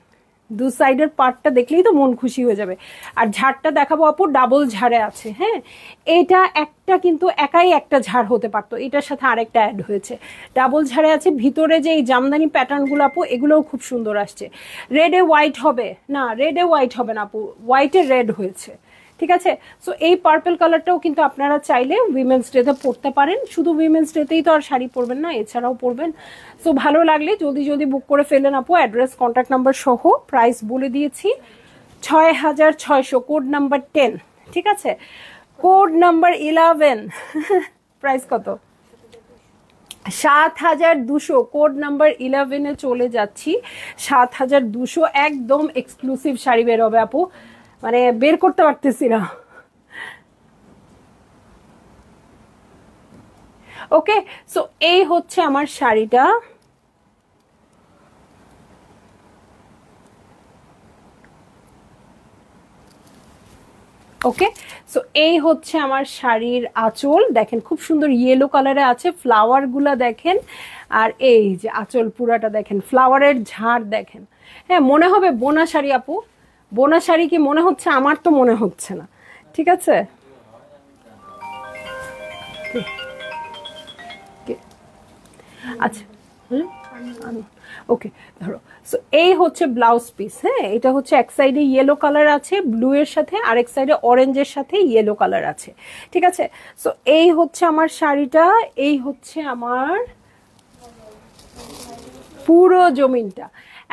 দু সাইডের পাটটা দেখলেই তো মন খুশি হয়ে যাবে। আর ঝাড়টা দেখাবো আপু, ডাবল ঝাড়ে আছে, হ্যাঁ এটা একটা কিন্তু একাই একটা ঝাড় হতে পারতো, এটার সাথে আরেকটা অ্যাড হয়েছে, ডাবল ঝাড়ে আছে। ভিতরে যে এই জামদানি প্যাটার্নগুলো আপু, এগুলোও খুব সুন্দর আসছে। রেডে হোয়াইট হবে না, রেডে হোয়াইট হবে না আপু, হোয়াইটে রেড হয়েছে, ঠিক আছে। সো এই পার্পল কালারটাও কিন্তু আপনারা চাইলে উইমেন্স ডেতে পরতে পারেন, শুধু উইমেন্স ডেতেই তো আর শাড়ি পরবেন না, এছাড়াও পরবেন। সো ভালো লাগলে জলদি জলদি বুক করে ফেলেন আপু, অ্যাড্রেস কন্ট্যাক্ট নাম্বার সহ। প্রাইস বলে দিয়েছি 6600, কোড নাম্বার 10, ঠিক আছে। কোড নাম্বার 11 প্রাইস কত, 7200, কোড নাম্বার 11-এ চলে যাচ্ছি, 7200, একদম এক্সক্লুসিভ শাড়ি বের হবে আপু, মানে বের করতে পারতেছি না। ওকে, সো এই হচ্ছে আমার শাড়িটা। ওকে, সো এই হচ্ছে আমার শাড়ির আঁচল, দেখেন খুব সুন্দর ইয়েলো কালারে আছে, ফ্লাওয়ার গুলা দেখেন, আর এই যে আঁচল পুরাটা দেখেন, ফ্লাওয়ারের ঝাড় দেখেন। হ্যাঁ, মনে হবে বোনা শাড়ি আপু, বোনা শাড়ি কি মনে হচ্ছে? আমার তো মনে হচ্ছে না। ঠিক আছে, আচ্ছা, ওকে, ধরো। সো এই হচ্ছে ব্লাউজ পিস। হ্যাঁ, এটা হচ্ছে এক সাইডে ইয়েলো কালার আছে ব্লু এর সাথে, আরেক সাইডে অরেঞ্জের সাথে ইয়েলো কালার আছে। ঠিক আছে, সো এই হচ্ছে আমার শাড়িটা, এই হচ্ছে আমার পুরো জমিনটা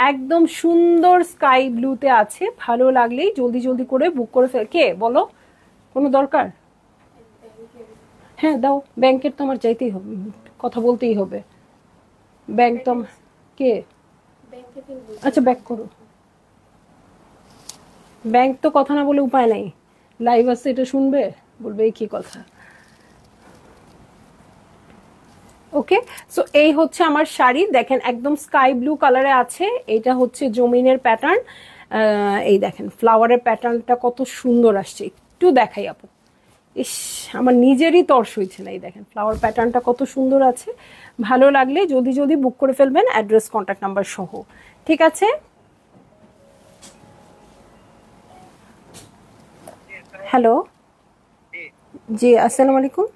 একদম সুন্দর স্কাই ব্লুতে আছে। ভালো লাগলেই জলদি জলদি করে বুক করে ফেল। কে বলো, কোনো দরকার? হ্যাঁ দাও, ব্যাংকের তো আমার চাইতেই হবে, কথা বলতেই হবে। ব্যাংক তো কে? আচ্ছা ব্যাক করো, ব্যাংক তো কথা না বলে উপায় নাই, লাইভ আছে এটা শুনবে, বলবে এই কি কথা। ওকে, সো এই হচ্ছে আমার শাড়ি, দেখেন একদম স্কাই ব্লু কালারে আছে। এটা হচ্ছে জমিনের প্যাটার্ন, এই দেখেন ফ্লাওয়ারের প্যাটার্নটা কত সুন্দর আসছে, একটু দেখাই আপু। ইস, আমার নিজেরই তর্স হয়েছে না, এই দেখেন ফ্লাওয়ার প্যাটার্নটা কত সুন্দর আছে। ভালো লাগলে জলদি জলদি বুক করে ফেলবেন, অ্যাড্রেস কন্ট্যাক্ট নাম্বার সহ। ঠিক আছে, হ্যালো, জি আসসালামু আলাইকুম।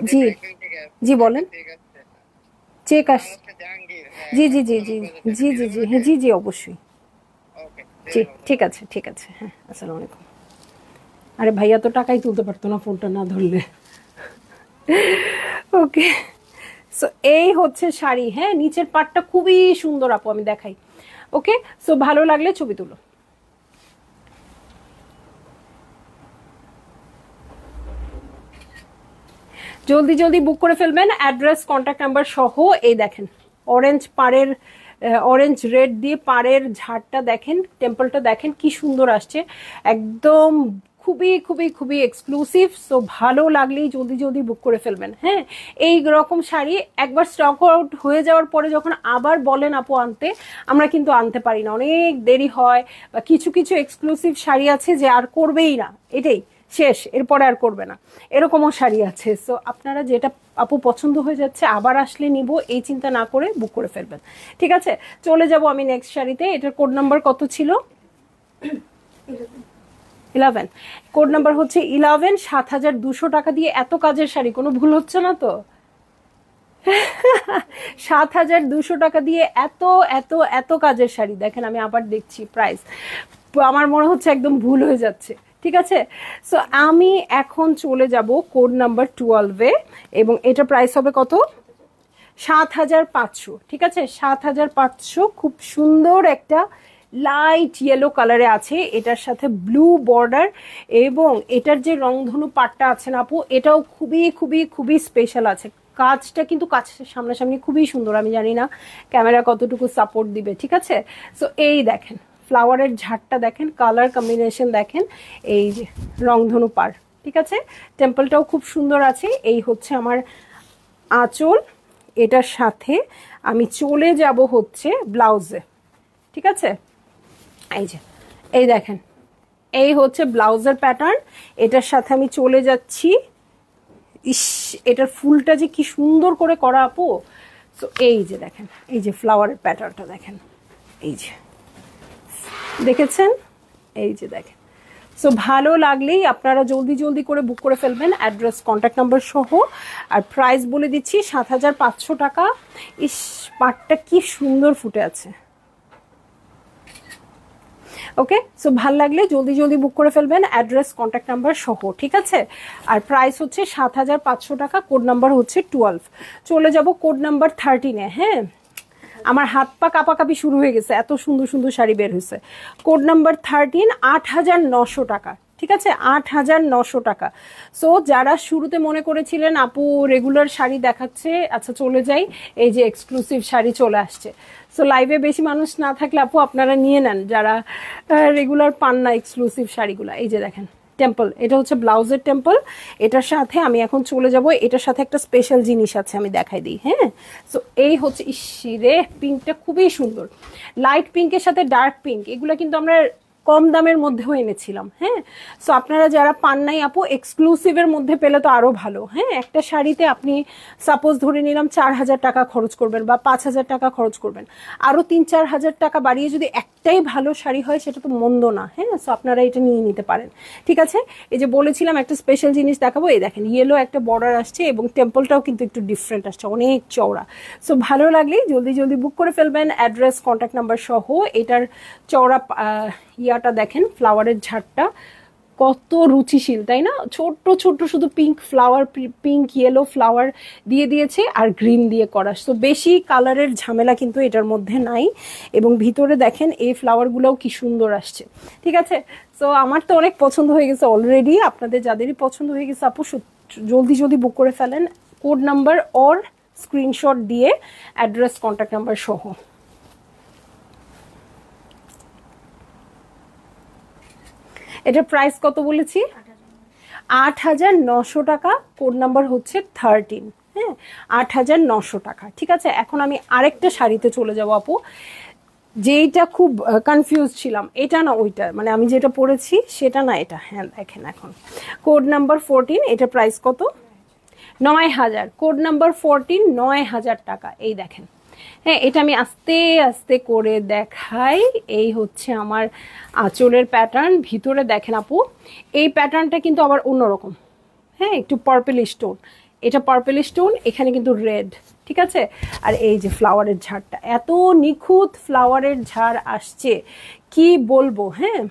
জি জি বলেন, চেক আস, জি জি জি জি জি জি জি হ্যাঁ জি জি অবশ্যই, জি ঠিক আছে ঠিক আছে, হ্যাঁ আসসালামু আলাইকুম। আরে ভাইয়া তো টাকাই তুলতে পারতো না ফোনটা না ধরলে। ওকে, সো এই হচ্ছে শাড়ি। হ্যাঁ, নিচের পাটটা খুবই সুন্দর আপু, আমি দেখাই। ওকে, সো ভালো লাগলে ছবি তুলো। জলদি জলদি বুক করে ফেলবেন, অ্যাড্রেস কন্ট্যাক্ট নাম্বার সহ। এই দেখেন অরেঞ্জ পাড়ের, অরেঞ্জ রেড দিয়ে পাড়ের ঝাড়টা দেখেন, টেম্পলটা দেখেন কি সুন্দর আসছে, একদম খুবই খুবই খুবই এক্সক্লুসিভ। সো ভালো লাগলেই জলদি জলদি বুক করে ফেলবেন। হ্যাঁ, এই রকম শাড়ি একবার স্টক আউট হয়ে যাওয়ার পরে যখন আবার বলেন আপু আনতে, আমরা কিন্তু আনতে পারি না, অনেক দেরি হয়, বা কিছু কিছু এক্সক্লুসিভ শাড়ি আছে যে আর করবেই না, এটাই শেষ, এরপরে আর করবে না, এরকমও শাড়ি আছে। সো আপনারা যেটা আপু পছন্দ হয়ে যাচ্ছে আবার আসলে নিব এই চিন্তা না করে বুক করে ফেলবেন। ঠিক আছে, চলে যাব আমি নেক্সট শাড়িতে। এটার কোড নাম্বার কত ছিল? 11, কোড নাম্বার হচ্ছে 11। 7,200 টাকা দিয়ে এত কাজের শাড়ি, কোনো ভুল হচ্ছে না তো? 7,200 টাকা দিয়ে এত এত এত কাজের শাড়ি, দেখেন আমি আবার দেখছি প্রাইস, আমার মনে হচ্ছে একদম ভুল হয়ে যাচ্ছে। ঠিক আছে, সো আমি এখন চলে যাব কোড নাম্বার 12-এ, এবং এটা প্রাইস হবে কত? 7,500। ঠিক আছে, 7,500। খুব সুন্দর একটা লাইট ইয়েলো কালারে আছে, এটার সাথে ব্লু বর্ডার, এবং এটার যে রংধনু পাটটা আছে না আপু, এটাও খুবই খুবই খুবই স্পেশাল আছে। কাজটা কিন্তু কাছে সামনাসামনি খুবই সুন্দর, আমি জানি না ক্যামেরা কতটুকু সাপোর্ট দিবে। ঠিক আছে, সো এই দেখেন ফ্লাওয়ারের ঝাড়টা দেখেন, কালার কম্বিনেশন দেখেন, এই যে রংধনু পাড়। ঠিক আছে, টেম্পলটাও খুব সুন্দর আছে। এই হচ্ছে আমার আঁচল, এটার সাথে আমি চলে যাব হচ্ছে ব্লাউজে। ঠিক আছে, এই যে এই দেখেন এই হচ্ছে ব্লাউজের প্যাটার্ন, এটার সাথে আমি চলে যাচ্ছি। ইস, এটার ফুলটা যে কি সুন্দর করে করা আপু। তো এই যে দেখেন, এই যে ফ্লাওয়ারের প্যাটার্নটা দেখেন, এই যে দেখেছেন, এই যে দেখেন। সো ভালো লাগলেই আপনারা জলদি জলদি করে বুক করে ফেলবেন, অ্যাড্রেস কন্ট্যাক্ট নাম্বার সহ। আর প্রাইস বলে দিচ্ছি 7,500 টাকা। ইস, পাটটা কি সুন্দর ফুটে আছে। ওকে, সো ভাল লাগলে জলদি জলদি বুক করে ফেলবেন, অ্যাড্রেস কন্ট্যাক্ট নাম্বার সহ। ঠিক আছে, আর প্রাইস হচ্ছে 7,500 টাকা, কোড নাম্বার হচ্ছে 12। চলে যাব কোড নাম্বার 13-এ। হ্যাঁ, আমার হাত পা কাঁপাকাঁপি শুরু হয়ে গেছে, এত সুন্দর সুন্দর শাড়ি বের হয়েছে। কোড নাম্বার 13, 8,900 টাকা। ঠিক আছে, 8,900 টাকা। সো যারা শুরুতে মনে করেছিলেন আপু রেগুলার শাড়ি দেখাচ্ছে, আচ্ছা চলে যাই, এই যে এক্সক্লুসিভ শাড়ি চলে আসছে। সো লাইভে বেশি মানুষ না থাকলে আপু আপনারা নিয়ে নেন, যারা রেগুলার পান না এক্সক্লুসিভ শাড়িগুলো। এই যে দেখেন টেম্পল, এটা হচ্ছে ব্লাউজের টেম্পল। এটার সাথে আমি এখন চলে যাব, এটার সাথে একটা স্পেশাল জিনিস আছে আমি দেখাই দিই। হ্যাঁ, সো এই হচ্ছে, ইসিরে পিঙ্কটা খুবই সুন্দর, লাইট পিঙ্কের সাথে ডার্ক পিঙ্ক, এগুলো কিন্তু আমরা কম দামের মধ্যেও এনেছিলাম। হ্যাঁ, সো আপনারা যারা পান নাই আপু, এক্সক্লুসিভের মধ্যে পেলে তো আরো ভালো। হ্যাঁ, একটা শাড়িতে আপনি সাপোজ ধরে নিলাম 4,000 টাকা খরচ করবেন বা 5,000 টাকা খরচ করবেন, আরো 3-4 হাজার টাকা বাড়িয়ে যদি একটাই ভালো শাড়ি হয় সেটা তো মন্দ না। হ্যাঁ, সো আপনারা এটা নিয়ে নিতে পারেন। ঠিক আছে, এই যে বলেছিলাম একটা স্পেশাল জিনিস দেখাবো, এই দেখেন ইয়েলো একটা বর্ডার আসছে এবং টেম্পলটাও কিন্তু একটু ডিফারেন্ট আসছে, অনেক চওড়া। সো ভালো লাগলেই জলদি জলদি বুক করে ফেলবেন, অ্যাড্রেস কন্ট্যাক্ট নাম্বার সহ। এটার চওড়া ইয়াটা দেখেন, ফ্লাওয়ারের ঝাড়টা কত রুচিশীল, তাই না? ছোট্ট ছোট্ট শুধু pink flower, pink yellow flower দিয়ে দিয়েছে আর গ্রিন দিয়ে করা। তো বেশি কালারের ঝামেলা কিন্তু এটার মধ্যে নাই। এবং ভিতরে দেখেন এই ফ্লাওয়ারগুলোও কি সুন্দর আসছে। ঠিক আছে, সো আমার তো অনেক পছন্দ হয়ে গেছে অলরেডি। আপনাদের যাদেরই পছন্দ হয়ে গেছে আপু, জলদি জলদি বুক করে ফেলেন, কোড নাম্বার ওর স্ক্রিনশট দিয়ে অ্যাড্রেস কন্ট্যাক্ট নাম্বার সহ। এটার প্রাইস কত বলেছি? 8,900 টাকা। কোড নাম্বার হচ্ছে 13। হ্যাঁ, 8,900 টাকা। ঠিক আছে, এখন আমি আরেকটা শাড়িতে চলে যাব আপু, যেইটা খুব কনফিউজ ছিলাম, এটা না ওইটা, মানে আমি যেটা পরেছি সেটা না এটা। হ্যাঁ দেখেন, এখন কোড নাম্বার 14, এটা প্রাইস কত? 9,000। কোড নাম্বার 14, 9,000 টাকা। এই দেখেন, হ্যাঁ এটা আমি আস্তে আস্তে করে দেখাই। এই হচ্ছে আমার আঁচলের প্যাটার্ন, ভিতরে দেখেন আপু এই প্যাটার্নটা কিন্তু আবার অন্যরকম। হ্যাঁ, একটু পার্পল স্টোন, এটা পার্পল স্টোন, এখানে কিন্তু রেড। ঠিক আছে, আর এই যে ফ্লাওয়ারের ঝাড়টা, এত নিখুঁত ফ্লাওয়ারের ঝাড় আসছে কি বলবো। হ্যাঁ,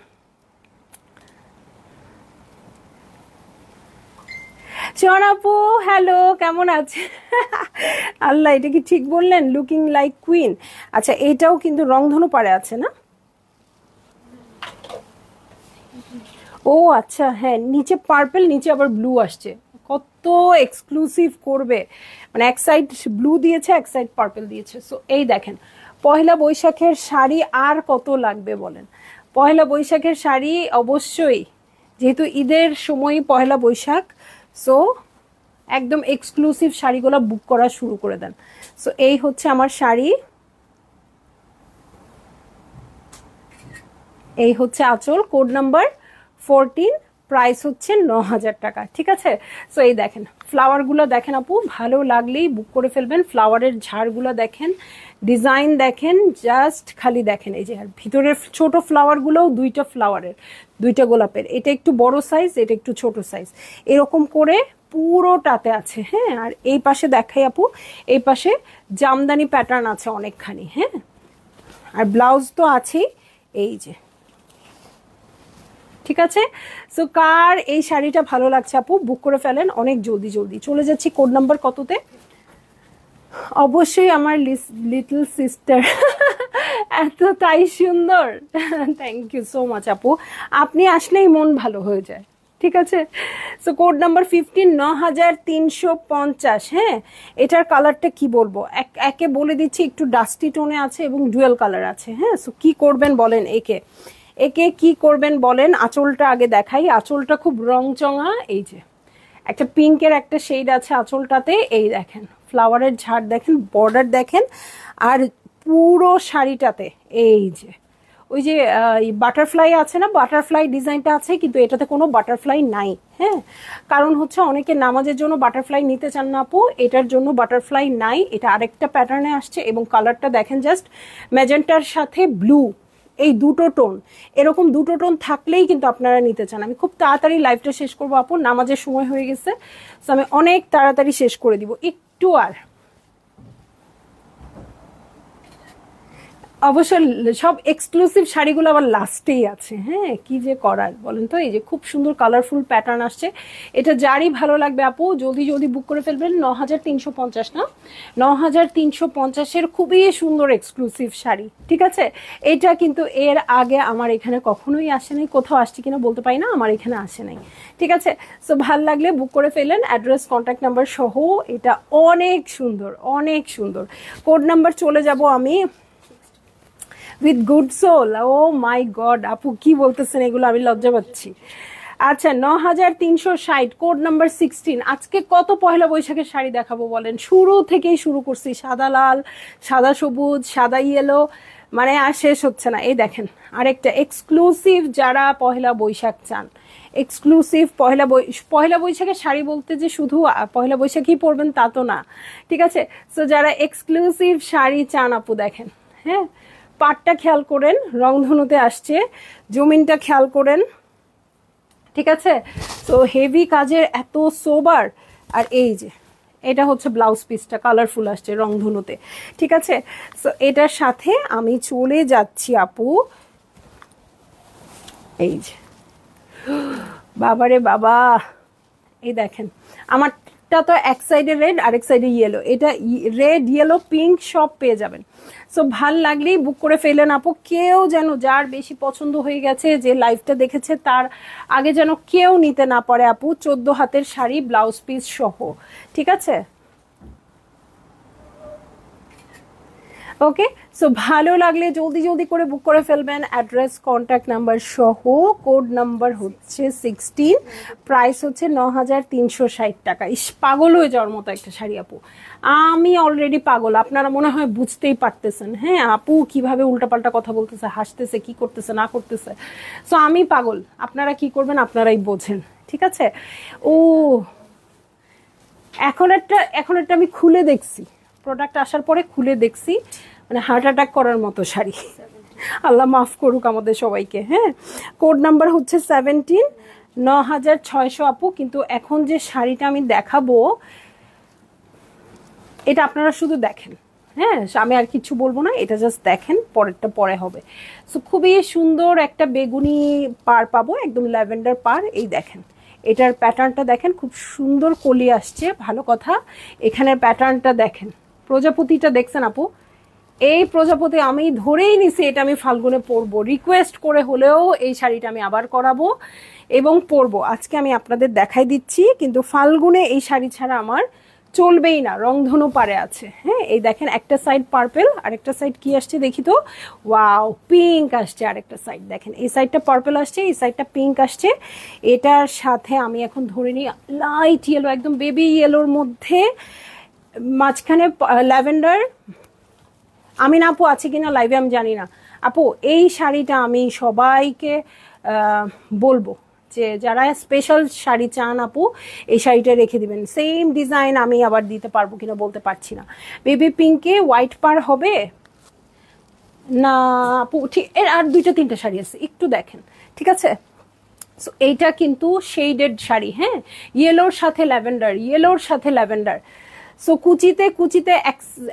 শোন আপু, হ্যালো, কেমন আছে? আল্লাহ, এটা কি ঠিক বললেন? Looking like queen. আচ্ছা, এইটাও কিন্তু রংধনু পাড়ে আছে না? ও আচ্ছা, হ্যাঁ, নিচে পার্পল, নিচে আবার ব্লু আসছে। কত এক্সক্লুসিভ করবে, মানে এক সাইড ব্লু দিয়েছে, এক সাইড পার্পল দিয়েছে। সো এই দেখেন, পয়লা বৈশাখের শাড়ি আর কত লাগবে বলেন? পয়লা বৈশাখের শাড়ি অবশ্যই, যেহেতু ঈদের সময় পয়লা বৈশাখ, সো একদম এক্সক্লুসিভ শাড়িগুলো বুক করা শুরু করে দেন। সো এই হচ্ছে আমার শাড়ি, এই হচ্ছে আঁচল, কোড নাম্বার 14, প্রাইস হচ্ছে 9,000 টাকা। ঠিক আছে, সো এই দেখেন ফ্লাওয়ারগুলো দেখেন আপু, ভালো লাগলেই বুক করে ফেলবেন। ফ্লাওয়ারের ঝাড়গুলো দেখেন, ডিজাইন দেখেন, জাস্ট খালি দেখেন। এই যে আর ভিতরের ছোট ফ্লাওয়ারগুলোও দুইটা ফ্লাওয়ারের, দুইটা গোলাপের, এটা একটু বড় সাইজ, এটা একটু ছোট সাইজ, এরকম করে পুরোটাতে আছে। হ্যাঁ, আর এই পাশে দেখাই আপু, এই পাশে জামদানি প্যাটার্ন আছে অনেকখানি। হ্যাঁ, আর ব্লাউজ তো আছেই, এই যে। ঠিক আছে, সো কার এই শাড়িটা ভালো লাগছে আপু, বুক করে ফেলেন অনেক জলদি জলদি। চলে যাচ্ছি কোড নাম্বার কততে? অবশ্যই আমার লিটল সিস্টার। এত তাই সুন্দর, থ্যাংক ইউ সো মাচ আপু, আপনি আসলেই মন ভালো হয়ে যায়। ঠিক আছে, সো কোড নাম্বার 15, 9,350। হ্যাঁ, এটার কালারটা কি বলবো, একে বলে দিচ্ছি, একটু ডাস্টি টোনে আছে এবং ডুয়েল কালার আছে। হ্যাঁ, সো কি করবেন বলেন, একে একে কি করবেন বলেন? আঁচলটা আগে দেখাই, আঁচলটা খুব রংচঙা, এই যে একটা পিঙ্কের একটা শেড আছে আঁচলটাতে। এই দেখেন ফ্লাওয়ারের ঝাড় দেখেন, বর্ডার দেখেন, আর পুরো শাড়িটাতে এই যে ওই যে বাটারফ্লাই আছে না, বাটারফ্লাই ডিজাইনটা আছে, কিন্তু এটাতে কোনো বাটারফ্লাই নাই। হ্যাঁ, কারণ হচ্ছে অনেকে নামাজের জন্য বাটারফ্লাই নিতে চান না আপু, এটার জন্য বাটারফ্লাই নাই, এটা আরেকটা প্যাটার্নে আসছে। এবং কালারটা দেখেন, জাস্ট ম্যাজেন্টার সাথে ব্লু, এই দুটো টোন, এরকম দুটো টোন থাকলেই কিন্তু আপনারা নিতে চান। আমি খুব তাড়াতাড়ি লাইভটা শেষ করবো আপু, নামাজের সময় হয়ে গেছে, তো আমি অনেক তাড়াতাড়ি শেষ করে দিব, একটু আর। অবশ্য সব এক্সক্লুসিভ শাড়িগুলো আবার লাস্টেই আছে। হ্যাঁ, কি যে করার বলেন তো। এই যে খুব সুন্দর কালারফুল প্যাটার্ন আসছে, এটা যারই ভালো লাগবে আপু জলদি জলদি বুক করে ফেলবেন। 9,350 না, 9,350-এর খুবই সুন্দর এক্সক্লুসিভ শাড়ি। ঠিক আছে, এটা কিন্তু এর আগে আমার এখানে কখনোই আসে নাই, কোথাও আসছে কিনা বলতে পারি না, আমার এখানে আসে নাই। ঠিক আছে, সো ভাল লাগলে বুক করে ফেলেন, অ্যাড্রেস কন্ট্যাক্ট নাম্বার সহ। এটা অনেক সুন্দর, অনেক সুন্দর। কোড নাম্বার চলে যাব আমি, with good soul. Oh my god আপু, কি বলতেছেন এগুলো, আমি লজ্জা পাচ্ছি। আচ্ছা 9360 কোড নাম্বার 16। আজকে কত পয়লা বৈশাখের শাড়ি দেখাবো বলেন, শুরু থেকেই শুরু করছি, সাদা লাল, সাদা সবুজ, সাদা ইয়েলো, মানে আর শেষ হচ্ছে না। এই দেখেন আরেকটা এক্সক্লুসিভ, যারা পয়লা বৈশাখ চান, এক্সক্লুসিভ পয়লা বৈশাখের শাড়ি বলতে যে শুধু পয়লা বৈশাখই পরবেন তা তো না, ঠিক আছে। সো যারা এক্সক্লুসিভ শাড়ি চান আপু দেখেন, হ্যাঁ পাটটা খেয়াল করেন, রংধনুতে আসছে, জমিনটা খেয়াল করেন, ঠিক আছে। তো হেভি কাজের, এত সোবার। আর এই যে এটা হচ্ছে ব্লাউজ পিসটা, কালারফুল আসছে রংধনুতে, ঠিক আছে। সো এটার সাথে আমি চলে যাচ্ছি আপু, এই যে বাবারে বাবা, এই দেখেন আমারটা তো এক সাইডে রেড আরেক সাইডে ইয়েলো, এটা রেড ইয়েলো পিঙ্ক সব পেয়ে যাবেন। সো ভাল লাগলেই বুক করে ফেলেন আপু। কেউ যেন, যার বেশি পছন্দ হয়ে গেছে, যে লাইভটা দেখেছে তার আগে যেন কেউ নিতে না পারে আপু, 14 হাতের শাড়ি ব্লাউজ পিস সহ, ঠিক আছে। ওকে, সো ভালো লাগলে জলদি জলদি করে বুক করে ফেলবেন, অ্যাড্রেস কন্ট্যাক্ট নাম্বার সহ। কোড নাম্বার হচ্ছে 16, প্রাইস হচ্ছে 9360 টাকা। ইস, পাগল হয়ে যাওয়ার মতো একটা শাড়ি আপু, আমি অলরেডি পাগল, আপনারা মনে হয় বুঝতেই পারতেছেন। হ্যাঁ আপু কিভাবে উল্টাপাল্টা কথা বলতেছে, হাসতেছে, কি করতেছে না করতেছে, সো আমি পাগল, আপনারা কি করবেন আপনারাই বোঝেন, ঠিক আছে। ও এখন একটা আমি খুলে দেখছি, প্রোডাক্ট আসার পরে খুলে দেখছি, মানে হার্ট অ্যাটাক করার মতো শাড়ি, আল্লাহ মাফ করুক আমাদের সবাইকে। হ্যাঁ কোড নাম্বার হচ্ছে 17, 9600 আপু। কিন্তু এখন যে শাড়িটা আমি দেখাবো, এটা আপনারা শুধু দেখেন, হ্যাঁ আমি আর কিছু বলবো না, এটা জাস্ট দেখেন, পরেরটা পরে হবে। সো খুবই সুন্দর একটা বেগুনি পার পাবো, একদম ল্যাভেন্ডার পার। এই দেখেন এটার প্যাটার্নটা দেখেন, খুব সুন্দর কলি আসছে, ভালো কথা। এখানের প্যাটার্নটা দেখেন, প্রজাপতিটা দেখছেন আপু, এই প্রজাপতি আমি ধরেই নিছি এটা আমি ফাল্গুনে পরবো, রিকোয়েস্ট করে হলেও এই শাড়িটা আমি আবার করাবো এবং পরবো। আজকে আমি আপনাদের দেখাই দিচ্ছি, কিন্তু ফাল্গুনে এই শাড়ি ছাড়া আমার চলবেই না, রংধনু পারে আছে। হ্যাঁ এই দেখেন একটা সাইড পার্পেল, আরেকটা সাইড কি আসছে দেখি তো, ওয়াও পিঙ্ক আসছে, আরেকটা সাইড দেখেন, এই সাইডটা পার্পেল আসছে, এই সাইডটা পিঙ্ক আসছে। এটার সাথে আমি এখন ধরে নিই লাইট ইয়েলো, একদম বেবি ইয়েলোর মধ্যে, মাঝখানে ল্যাভেন্ডার। আমি না আপু আছে কিনা লাইভে আমি জানি না আপু, এই শাড়িটা আমি সবাইকে বলবো যে যারা স্পেশাল শাড়ি চান আপু এই শাড়িটা রেখে দিবেন। সেম ডিজাইন আমি আবার দিতে পারবো কিনা বলতে পারছি না। বেবি পিঙ্কে হোয়াইট পার হবে না আপু, ঠিক এর আর 2-3টা শাড়ি আছে, একটু দেখেন, ঠিক আছে। সো এইটা কিন্তু শেডেড শাড়ি, হ্যাঁ ইয়েলোর সাথে ল্যাভেন্ডার, ইয়েলোর সাথে ল্যাভেন্ডার। সো কুচিতে কুচিতে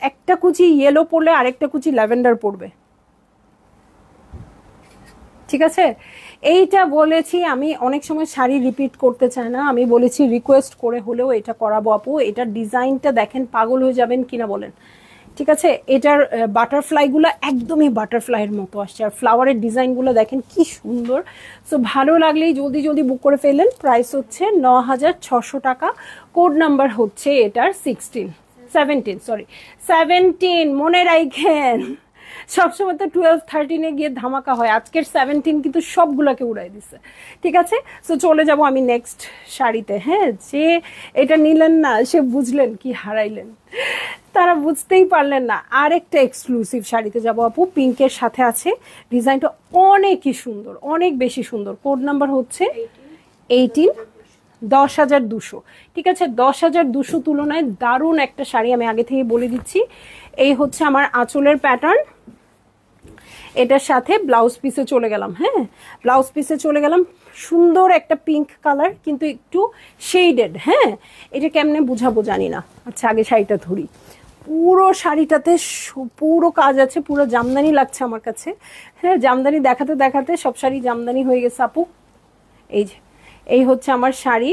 একটা কুচি ইয়েলো পড়লে আরেকটা কুচি ল্যাভেন্ডার পড়বে, ঠিক আছে। এইটা বলেছি আমি, অনেক সময় শাড়ি রিপিট করতে চাই না, আমি বলেছি রিকোয়েস্ট করে হলেও এটা করাবো আপু। এটার ডিজাইনটা দেখেন, পাগল হয়ে যাবেন কিনা বলেন, ঠিক আছে। এটার বাটারফ্লাইগুলো একদমই বাটারফ্লাইয়ের মতো আসছে, আর ফ্লাওয়ারের ডিজাইনগুলো দেখেন কি সুন্দর। সো ভালো লাগলেই জলদি জলদি বুক করে ফেললেন। প্রাইস হচ্ছে 9600 টাকা। কোড নাম্বার হচ্ছে এটার 17 মনে রাখেন। সবসময় তো 12-13-এ গিয়ে ধামাকা হয়, আজকের 17 কিন্তু সবগুলোকে উড়াই দিছে, ঠিক আছে। সো চলে যাব আমি নেক্সট শাড়িতে। হ্যাঁ যে এটা নিলেন না সে বুঝলেন কি হারাইলেন, তারা বুঝতেই পারলেন না। আরেকটা এক্সক্লুসিভ শাড়িতে যাব আপু, পিঙ্কের সাথে আছে, ডিজাইনটা অনেকই সুন্দর, অনেক বেশি সুন্দর। কোড নাম্বার হচ্ছে 18, 10,200, ঠিক আছে। 10,200 তুলনায় দারুণ একটা শাড়ি, আমি আগে থেকে বলে দিচ্ছি। এই হচ্ছে আমার আঁচলের প্যাটার্ন, এটার সাথে ব্লাউজ পিসে চলে গেলাম। হ্যাঁ ব্লাউজ পিসে চলে গেলাম, সুন্দর একটা পিঙ্ক কালার কিন্তু একটু শেডেড। হ্যাঁ এটা কেমনে বুঝাবো জানি না। আচ্ছা আগে শাড়িটা ধরি, পুরো শাড়িটাতে পুরো কাজ আছে, পুরো জামদানি লাগছে আমার কাছে। হ্যাঁ জামদানি দেখাতে দেখাতে সব শাড়ি জামদানি হয়ে গেছে আপু। এই যে এই হচ্ছে আমার শাড়ি,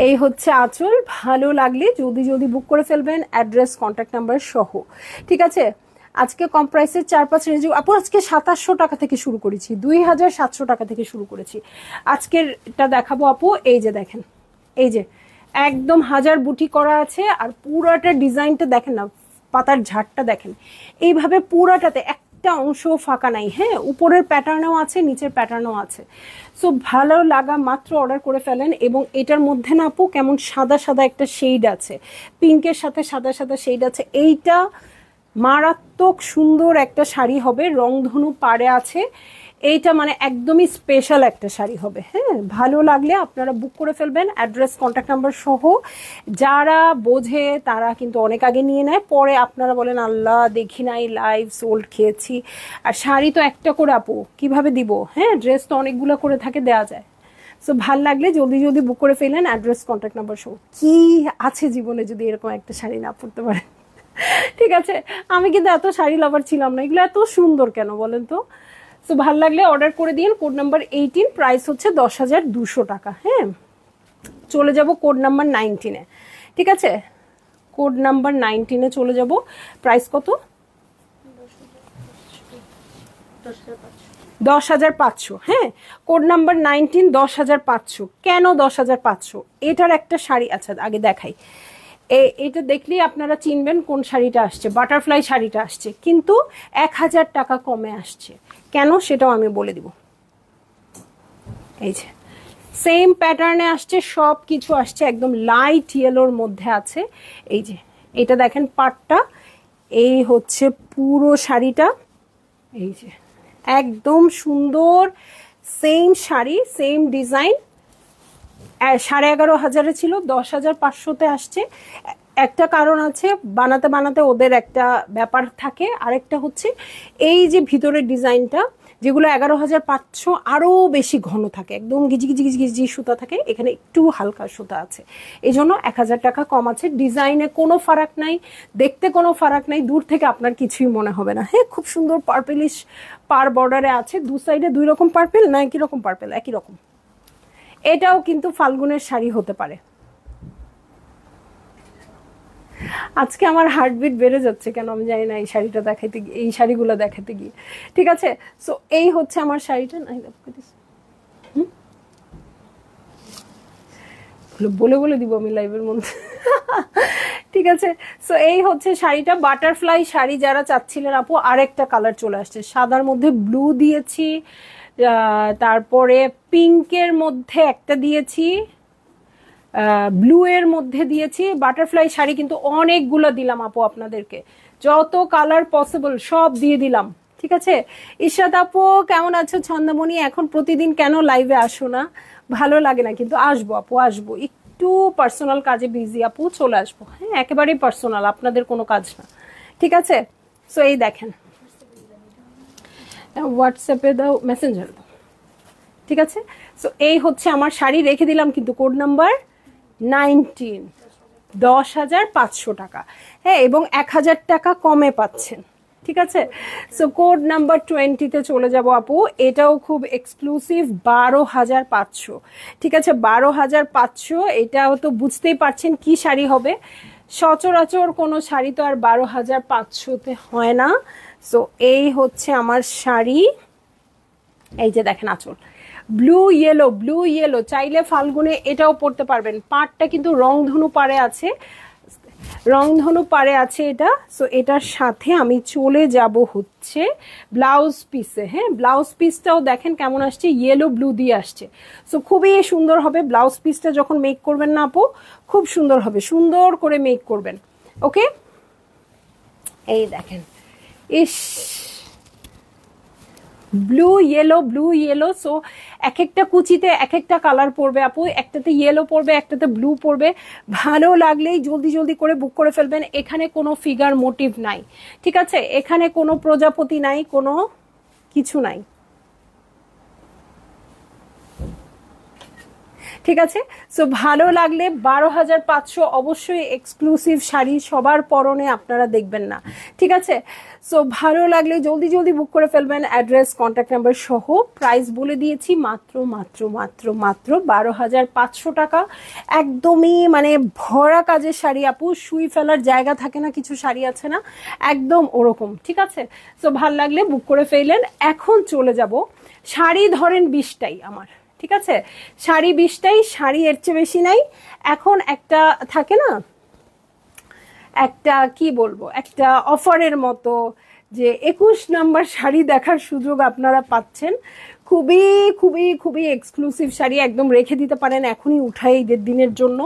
এই হচ্ছে আঁচল। ভালো লাগলে জলদি জলদি বুক করে ফেলবেন, অ্যাড্রেস কন্ট্যাক্ট নাম্বার সহ, ঠিক আছে। আজকে কম প্রাইসের 4-5 রেঞ্জ আপু, আজকে 2700 টাকা থেকে শুরু করেছি, 2700 টাকা থেকে শুরু করেছি। আজকেরটা দেখাবো আপু, এই যে দেখেন, এই যে একদম হাজার বুটি করা আছে, আর পুরাটা ডিজাইনটা দেখেন না, পাতার ঝাড়টা দেখেন, এইভাবে পুরাটাতে একটা অংশ ফাঁকা নাই, হ্যাঁ, উপরের প্যাটার্নও আছে, নিচের প্যাটার্নও আছে। সো ভালো লাগা মাত্র অর্ডার করে ফেলেন। এবং এটার মধ্যে না আপু কেমন সাদা সাদা একটা শেড আছে, পিঙ্কের সাথে সাদা সাদা শেড আছে। এইটা মারাত্মক সুন্দর একটা শাড়ি হবে, রংধনু পাড়ে আছে। এইটা মানে একদমই স্পেশাল একটা শাড়ি হবে। হ্যাঁ, ভালো লাগলে আপনারা বুক করে ফেলবেন, অ্যাড্রেস কন্ট্যাক্ট নাম্বার সহ। যারা বোঝে তারা কিন্তু অনেক আগে নিয়ে নেয়, পরে আপনারা বলেন আল্লাহ দেখি নাই, লাইভ সোল্ড খেয়েছি। আর শাড়ি তো একটা করে আপু কিভাবে দিব, হ্যাঁ, ড্রেস তো অনেকগুলো করে থাকে, দেওয়া যায়। সো ভাল লাগলে জলদি জলদি বুক করে ফেলেন, অ্যাড্রেস কন্ট্যাক্ট নাম্বার সহ। কি আছে জীবনে যদি এরকম একটা শাড়ি না পরতে পারেন? ঠিক আছে, আমি কিন্তু এত শাড়ি লাভার ছিলাম না, এগুলো এত সুন্দর কেন বলেন তো? সো ভাল লাগলে অর্ডার করে দিন। কোড নাম্বার 18, প্রাইস হচ্ছে 10,200 টাকা। হ্যাঁ, চলে যাব কোড নাম্বার 19-এ। ঠিক আছে, কোড নাম্বার 19-এ চলে যাব। প্রাইস কত? 10,500। হ্যাঁ, কোড নাম্বার 19, 10,500। কেন 10,500? এটার একটা শাড়ি, আচ্ছা আগে দেখাই। এটা দেখলেই আপনারা চিনবেন কোন শাড়িটা আসছে। বাটারফ্লাই শাড়িটা আসছে, কিন্তু 1,000 টাকা কমে আসছে। কেন সেটাও আমি বলে দিব। এই যে সেম প্যাটার্নে আসছে, সব কিছু আসছে একদম লাইট ইয়েলোর মধ্যে আছে। এই যে এটা দেখেন পাটটা, এই হচ্ছে পুরো শাড়িটা। এই যে একদম সুন্দর সেম শাড়ি, সেম ডিজাইন। 11,500 ছিল, 10,500-তে আসছে। একটা কারণ আছে, বানাতে বানাতে ওদের একটা ব্যাপার থাকে। আরেকটা হচ্ছে এই যে ভিতরের ডিজাইনটা, যেগুলো 11,500 আরও বেশি ঘন থাকে, একদম গিজি গিজি গিজি গিজি সুতা থাকে, এখানে একটু হালকা সুতা আছে, এই জন্য 1,000 টাকা কম আছে। ডিজাইনে কোনো ফারাক নাই, দেখতে কোনো ফারাক নাই, দূর থেকে আপনার কিছুই মনে হবে না। হ্যাঁ, খুব সুন্দর পার্পেলিশ পার বর্ডারে আছে, দু সাইডে 2 রকম পার্পেল, না একই রকম পার্পেল, একই রকম। এটাও কিন্তু ফাল্গুনের শাড়ি হতে পারে। আজকে আমার হার্টবিট বেড়ে যাচ্ছে কেন আমি জানি না, এই শাড়িটা দেখাইতে গিয়ে, এই শাড়িগুলো দেখাতে গিয়ে। ঠিক আছে, সো এই হচ্ছে আমার শাড়িটা। বলে বলে দিব আমি লাইভের মধ্যে। ঠিক আছে, সো এই হচ্ছে শাড়িটা, বাটারফ্লাই শাড়ি যারা চাচ্ছিলেন আপু। আরেকটা কালার চলে আসছে, সাদার মধ্যে ব্লু দিয়েছি, তারপরে পিঙ্কের মধ্যে একটা দিয়েছি, ব্লু এর মধ্যে দিয়েছি। বাটারফ্লাই শাড়ি কিন্তু অনেকগুলো দিলাম আপু আপনাদেরকে, যত কালার পসিবল সব দিয়ে দিলাম। ঠিক আছে, ইশরাত আপু কেমন আছো? ছন্দমণি, এখন প্রতিদিন কেন লাইভে আসো না? ভালো লাগে না, কিন্তু আসবো আপু, আসবো। একটু পার্সোনাল কাজে বিজি আপু, চলে আসবো। হ্যাঁ, একেবারেই পার্সোনাল, আপনাদের কোনো কাজ না। ঠিক আছে, সো এই দেখেন, হোয়াটসঅ্যাপে দাও, মেসেঞ্জার দাও। ঠিক আছে, সো এই হচ্ছে আমার শাড়ি, রেখে দিলাম কিন্তু কোড নাম্বার 19, 10,500 টাকা। হ্যাঁ, এবং 1,000 টাকা কমে পাচ্ছেন। ঠিক আছে, সো কোড নাম্বার 20-তে চলে যাব আপু। এটাও খুব এক্সক্লুসিভ, 12,500। ঠিক আছে, 12,500। এটাও তো বুঝতেই পারছেন কি শাড়ি হবে। সচরাচর কোনো শাড়ি তো আর 12,500-তে হয় না। সো এই হচ্ছে আমার শাড়ি। এই যে দেখেন আঁচল, ব্লু ইয়েলো, ব্লু ইয়েলো। চাইলে ফাল্গুনে এটাও পরতে পারবেন। পাড়টা কিন্তু রংধনু পাড়ে আছে, রংধনু পাড়ে আছে এটা। সো এটার সাথে আমি চলে যাব হচ্ছে ব্লাউজ পিসে। হ্যাঁ, ব্লাউজ পিসটাও দেখেন কেমন আসছে, ইয়েলো ব্লু দিয়ে আসছে। সো খুবই সুন্দর হবে। ব্লাউজ পিসটা যখন মেক করবেন না আপু, খুব সুন্দর হবে, সুন্দর করে মেক করবেন। ওকে, এই দেখেন, ইস, blue yellow, blue yellow. So এক একটা কুচিতে এক একটা কালার পড়বে আপু, একটাতে ইয়েলো পড়বে, একটাতে ব্লু পড়বে। ভালো লাগলেই জলদি জলদি করে বুক করে ফেলবেন। এখানে কোনো ফিগার মোটিভ নাই, ঠিক আছে, এখানে কোনো প্রজাপতি নাই, কোনো কিছু নাই। ঠিক আছে, সো ভালো লাগলে 12,500 অবশ্যই এক্সক্লুসিভ শাড়ি, সবার পরনে আপনারা দেখবেন না। ঠিক আছে, সো ভালো লাগলে জলদি জলদি বুক করে ফেলবেন, অ্যাড্রেস কন্ট্যাক্ট নাম্বার সহ। প্রাইস বলে দিয়েছি, মাত্র মাত্র মাত্র মাত্র 12,500 টাকা। একদমই মানে ভরা কাজের শাড়ি আপু, শুই ফেলার জায়গা থাকে না, কিছু শাড়ি আছে না, একদম ওরকম। ঠিক আছে, সো ভাল লাগলে বুক করে ফেললেন। এখন চলে যাব, শাড়ি ধরেন 20টাই আমার। ঠিক আছে, শাড়ি 20টাই, শাড়ি এর চেয়ে বেশি নাই। এখন একটা থাকে না, একটা কি বলবো, একটা অফারের মতো, যে 21 নাম্বার শাড়ি দেখার সুযোগ আপনারা পাচ্ছেন। খুবই খুবই খুবই এক্সক্লুসিভ শাড়ি, একদম রেখে দিতে পারেন এখনই উঠাই ঈদের দিনের জন্য।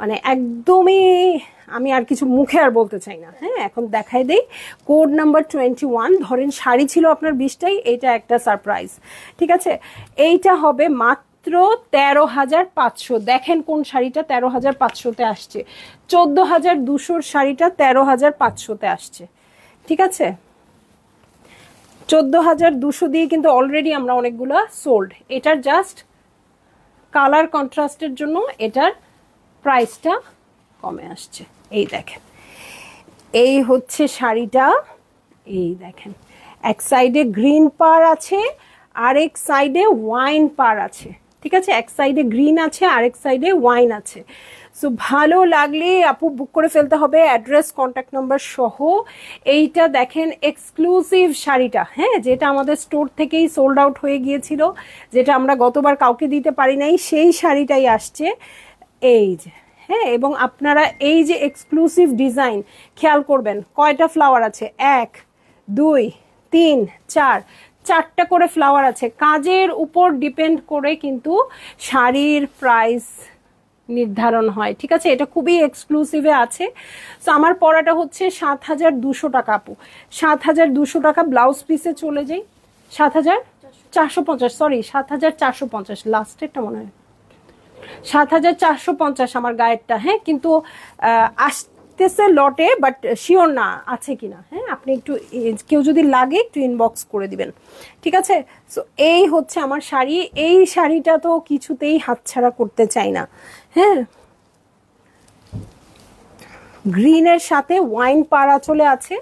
মানে একদমই আমি আর কিছু মুখে আর বলতে চাই না। হ্যাঁ, এখন দেখাই দেই। Code number 21। ধরেন শাড়ি ছিল আপনার 20টাই, এইটা একটা সারপ্রাইজ। ঠিক আছে, এইটা হবে মাত্র 13,500। দেখেন কোন শাড়িটা 13,500-তে আসছে। 14,200-র শাড়িটা 13,500-তে আসছে। ঠিক আছে, 14,200 দিয়ে কিন্তু অলরেডি আমরা অনেকগুলো সোল্ড। এটার জাস্ট কালার কন্ট্রাস্টের জন্য এটার প্রাইসটা কমে আসছে। এই দেখেন, এই হচ্ছে শাড়িটা। এই দেখেন, এক সাইডে গ্রিন পার আছে, আরেক সাইডে ওয়াইন পার আছে। ঠিক আছে, এক সাইডে গ্রিন আছে, আরেক সাইডে ওয়াইন আছে। সো ভালো লাগলে আপু বুক করে ফেলতে হবে, অ্যাড্রেস কন্ট্যাক্ট নাম্বার সহ। এইটা দেখেন এক্সক্লুসিভ শাড়িটা, হ্যাঁ, যেটা আমাদের স্টোর থেকেই সোল্ড আউট হয়ে গিয়েছিল, যেটা আমরা গতবার কাউকে দিতে পারি নাই, সেই শাড়িটাই আসছে। এই যে, হ্যাঁ, এবং আপনারা এই যে এক্সক্লুসিভ ডিজাইন খেয়াল করবেন, কয়টা ফ্লাওয়ার আছে, 1 2 3 4, 4টা করে ফ্লাওয়ার আছে। কাজের উপর ডিপেন্ড করে কিন্তু শাড়ির প্রাইস নির্ধারণ হয়। ঠিক আছে, এটা খুবই এক্সক্লুসিভে আছে। তো আমার পড়াটা হচ্ছে 7,200 টাকা আপু। 7,200 টাকা। ব্লাউজ পিসে চলে যাই, 7,450, সরি 7,450, লাস্টেরটা মনে হয় 7,450 আমার গায়েরটা। হ্যাঁ, কিন্তু আসতেছে লটে, বাট শিওর না আছে কিনা। হ্যাঁ, আপনি একটু কেউ যদি লাগে একটু ইনবক্স করে দিবেন। ঠিক আছে, সো এই হচ্ছে আমার শাড়ি। এই শাড়িটা তো কিছুতেই হাতছাড়া করতে চাই না। হ্যাঁ, গ্রিনের সাথে ওয়াইন পাড়া চলে আছে।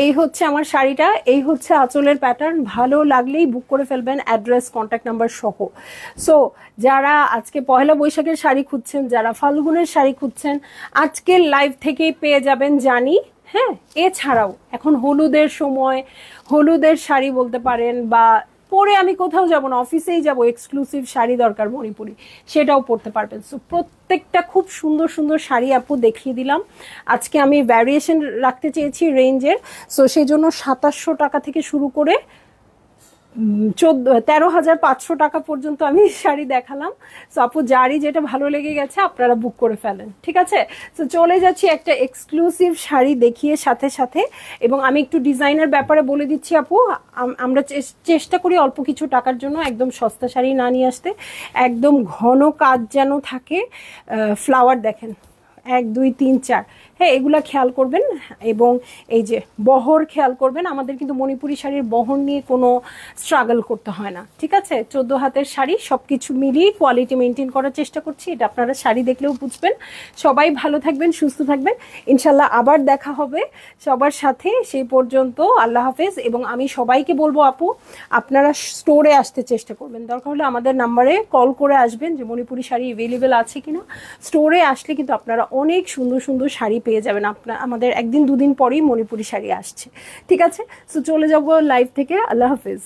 এই হচ্ছে আমার শাড়িটা, এই হচ্ছে আঁচলের প্যাটার্ন। ভালো লাগলেই বুক করে ফেলবেন, অ্যাড্রেস কন্ট্যাক্ট নাম্বার সহ। সো যারা আজকে পয়লা বৈশাখের শাড়ি খুঁজছেন, যারা ফাল্গুনের শাড়ি খুঁজছেন, আজকের লাইভ থেকেই পেয়ে যাবেন জানি। হ্যাঁ, এছাড়াও এখন হলুদের সময়, হলুদের শাড়ি বলতে পারেন, বা পরে আমি কোথাও যাব না, অফিসেই যাব, এক্সক্লুসিভ শাড়ি দরকার মণিপুরি, সেটাও পরতে পারবেন। সো প্রত্যেকটা খুব সুন্দর সুন্দর শাড়ি আপু দেখিয়ে দিলাম। আজকে আমি ভ্যারিয়েশন রাখতে চেয়েছি রেঞ্জের। সো সেই জন্য 2,700 টাকা থেকে শুরু করে 13,500 টাকা পর্যন্ত আমি শাড়ি দেখালাম। সো আপু যারই যেটা ভালো লেগে গেছে আপনারা বুক করে ফেলেন। ঠিক আছে, তো চলে যাচ্ছি একটা এক্সক্লুসিভ শাড়ি দেখিয়ে সাথে সাথে। এবং আমি একটু ডিজাইনের ব্যাপারে বলে দিচ্ছি আপু, আমরা চেষ্টা করি অল্প কিছু টাকার জন্য একদম সস্তা শাড়ি না নিয়ে আসতে। একদম ঘন কাজ যেন থাকে। ফ্লাওয়ার দেখেন, 1 2 3 4, হ্যাঁ, এগুলা খেয়াল করবেন। এবং এই যে বহর খেয়াল করবেন। আমাদের কিন্তু মণিপুরি শাড়ির বহর নিয়ে কোনো স্ট্রাগল করতে হয় না। ঠিক আছে, 14 হাতের শাড়ি, সবকিছু মিলিয়ে কোয়ালিটি মেনটেন করার চেষ্টা করছি। এটা আপনারা শাড়ি দেখলেও বুঝবেন। সবাই ভালো থাকবেন, সুস্থ থাকবেন, ইনশাল্লাহ আবার দেখা হবে সবার সাথে। সেই পর্যন্ত আল্লাহ হাফেজ। এবং আমি সবাইকে বলবো আপু, আপনারা স্টোরে আসতে চেষ্টা করবেন, দরকার হলে আমাদের নাম্বারে কল করে আসবেন যে মণিপুরি শাড়ি অ্যাভেলেবেল আছে কিনা। স্টোরে আসলে কিন্তু আপনারা অনেক সুন্দর সুন্দর শাড়ি পেয়ে যাবেন। আমাদের একদিন দুদিন পরেই মণিপুরি শাড়ি আসছে। ঠিক আছে, সো চলে যাব লাইভ থেকে। আল্লাহ হাফেজ।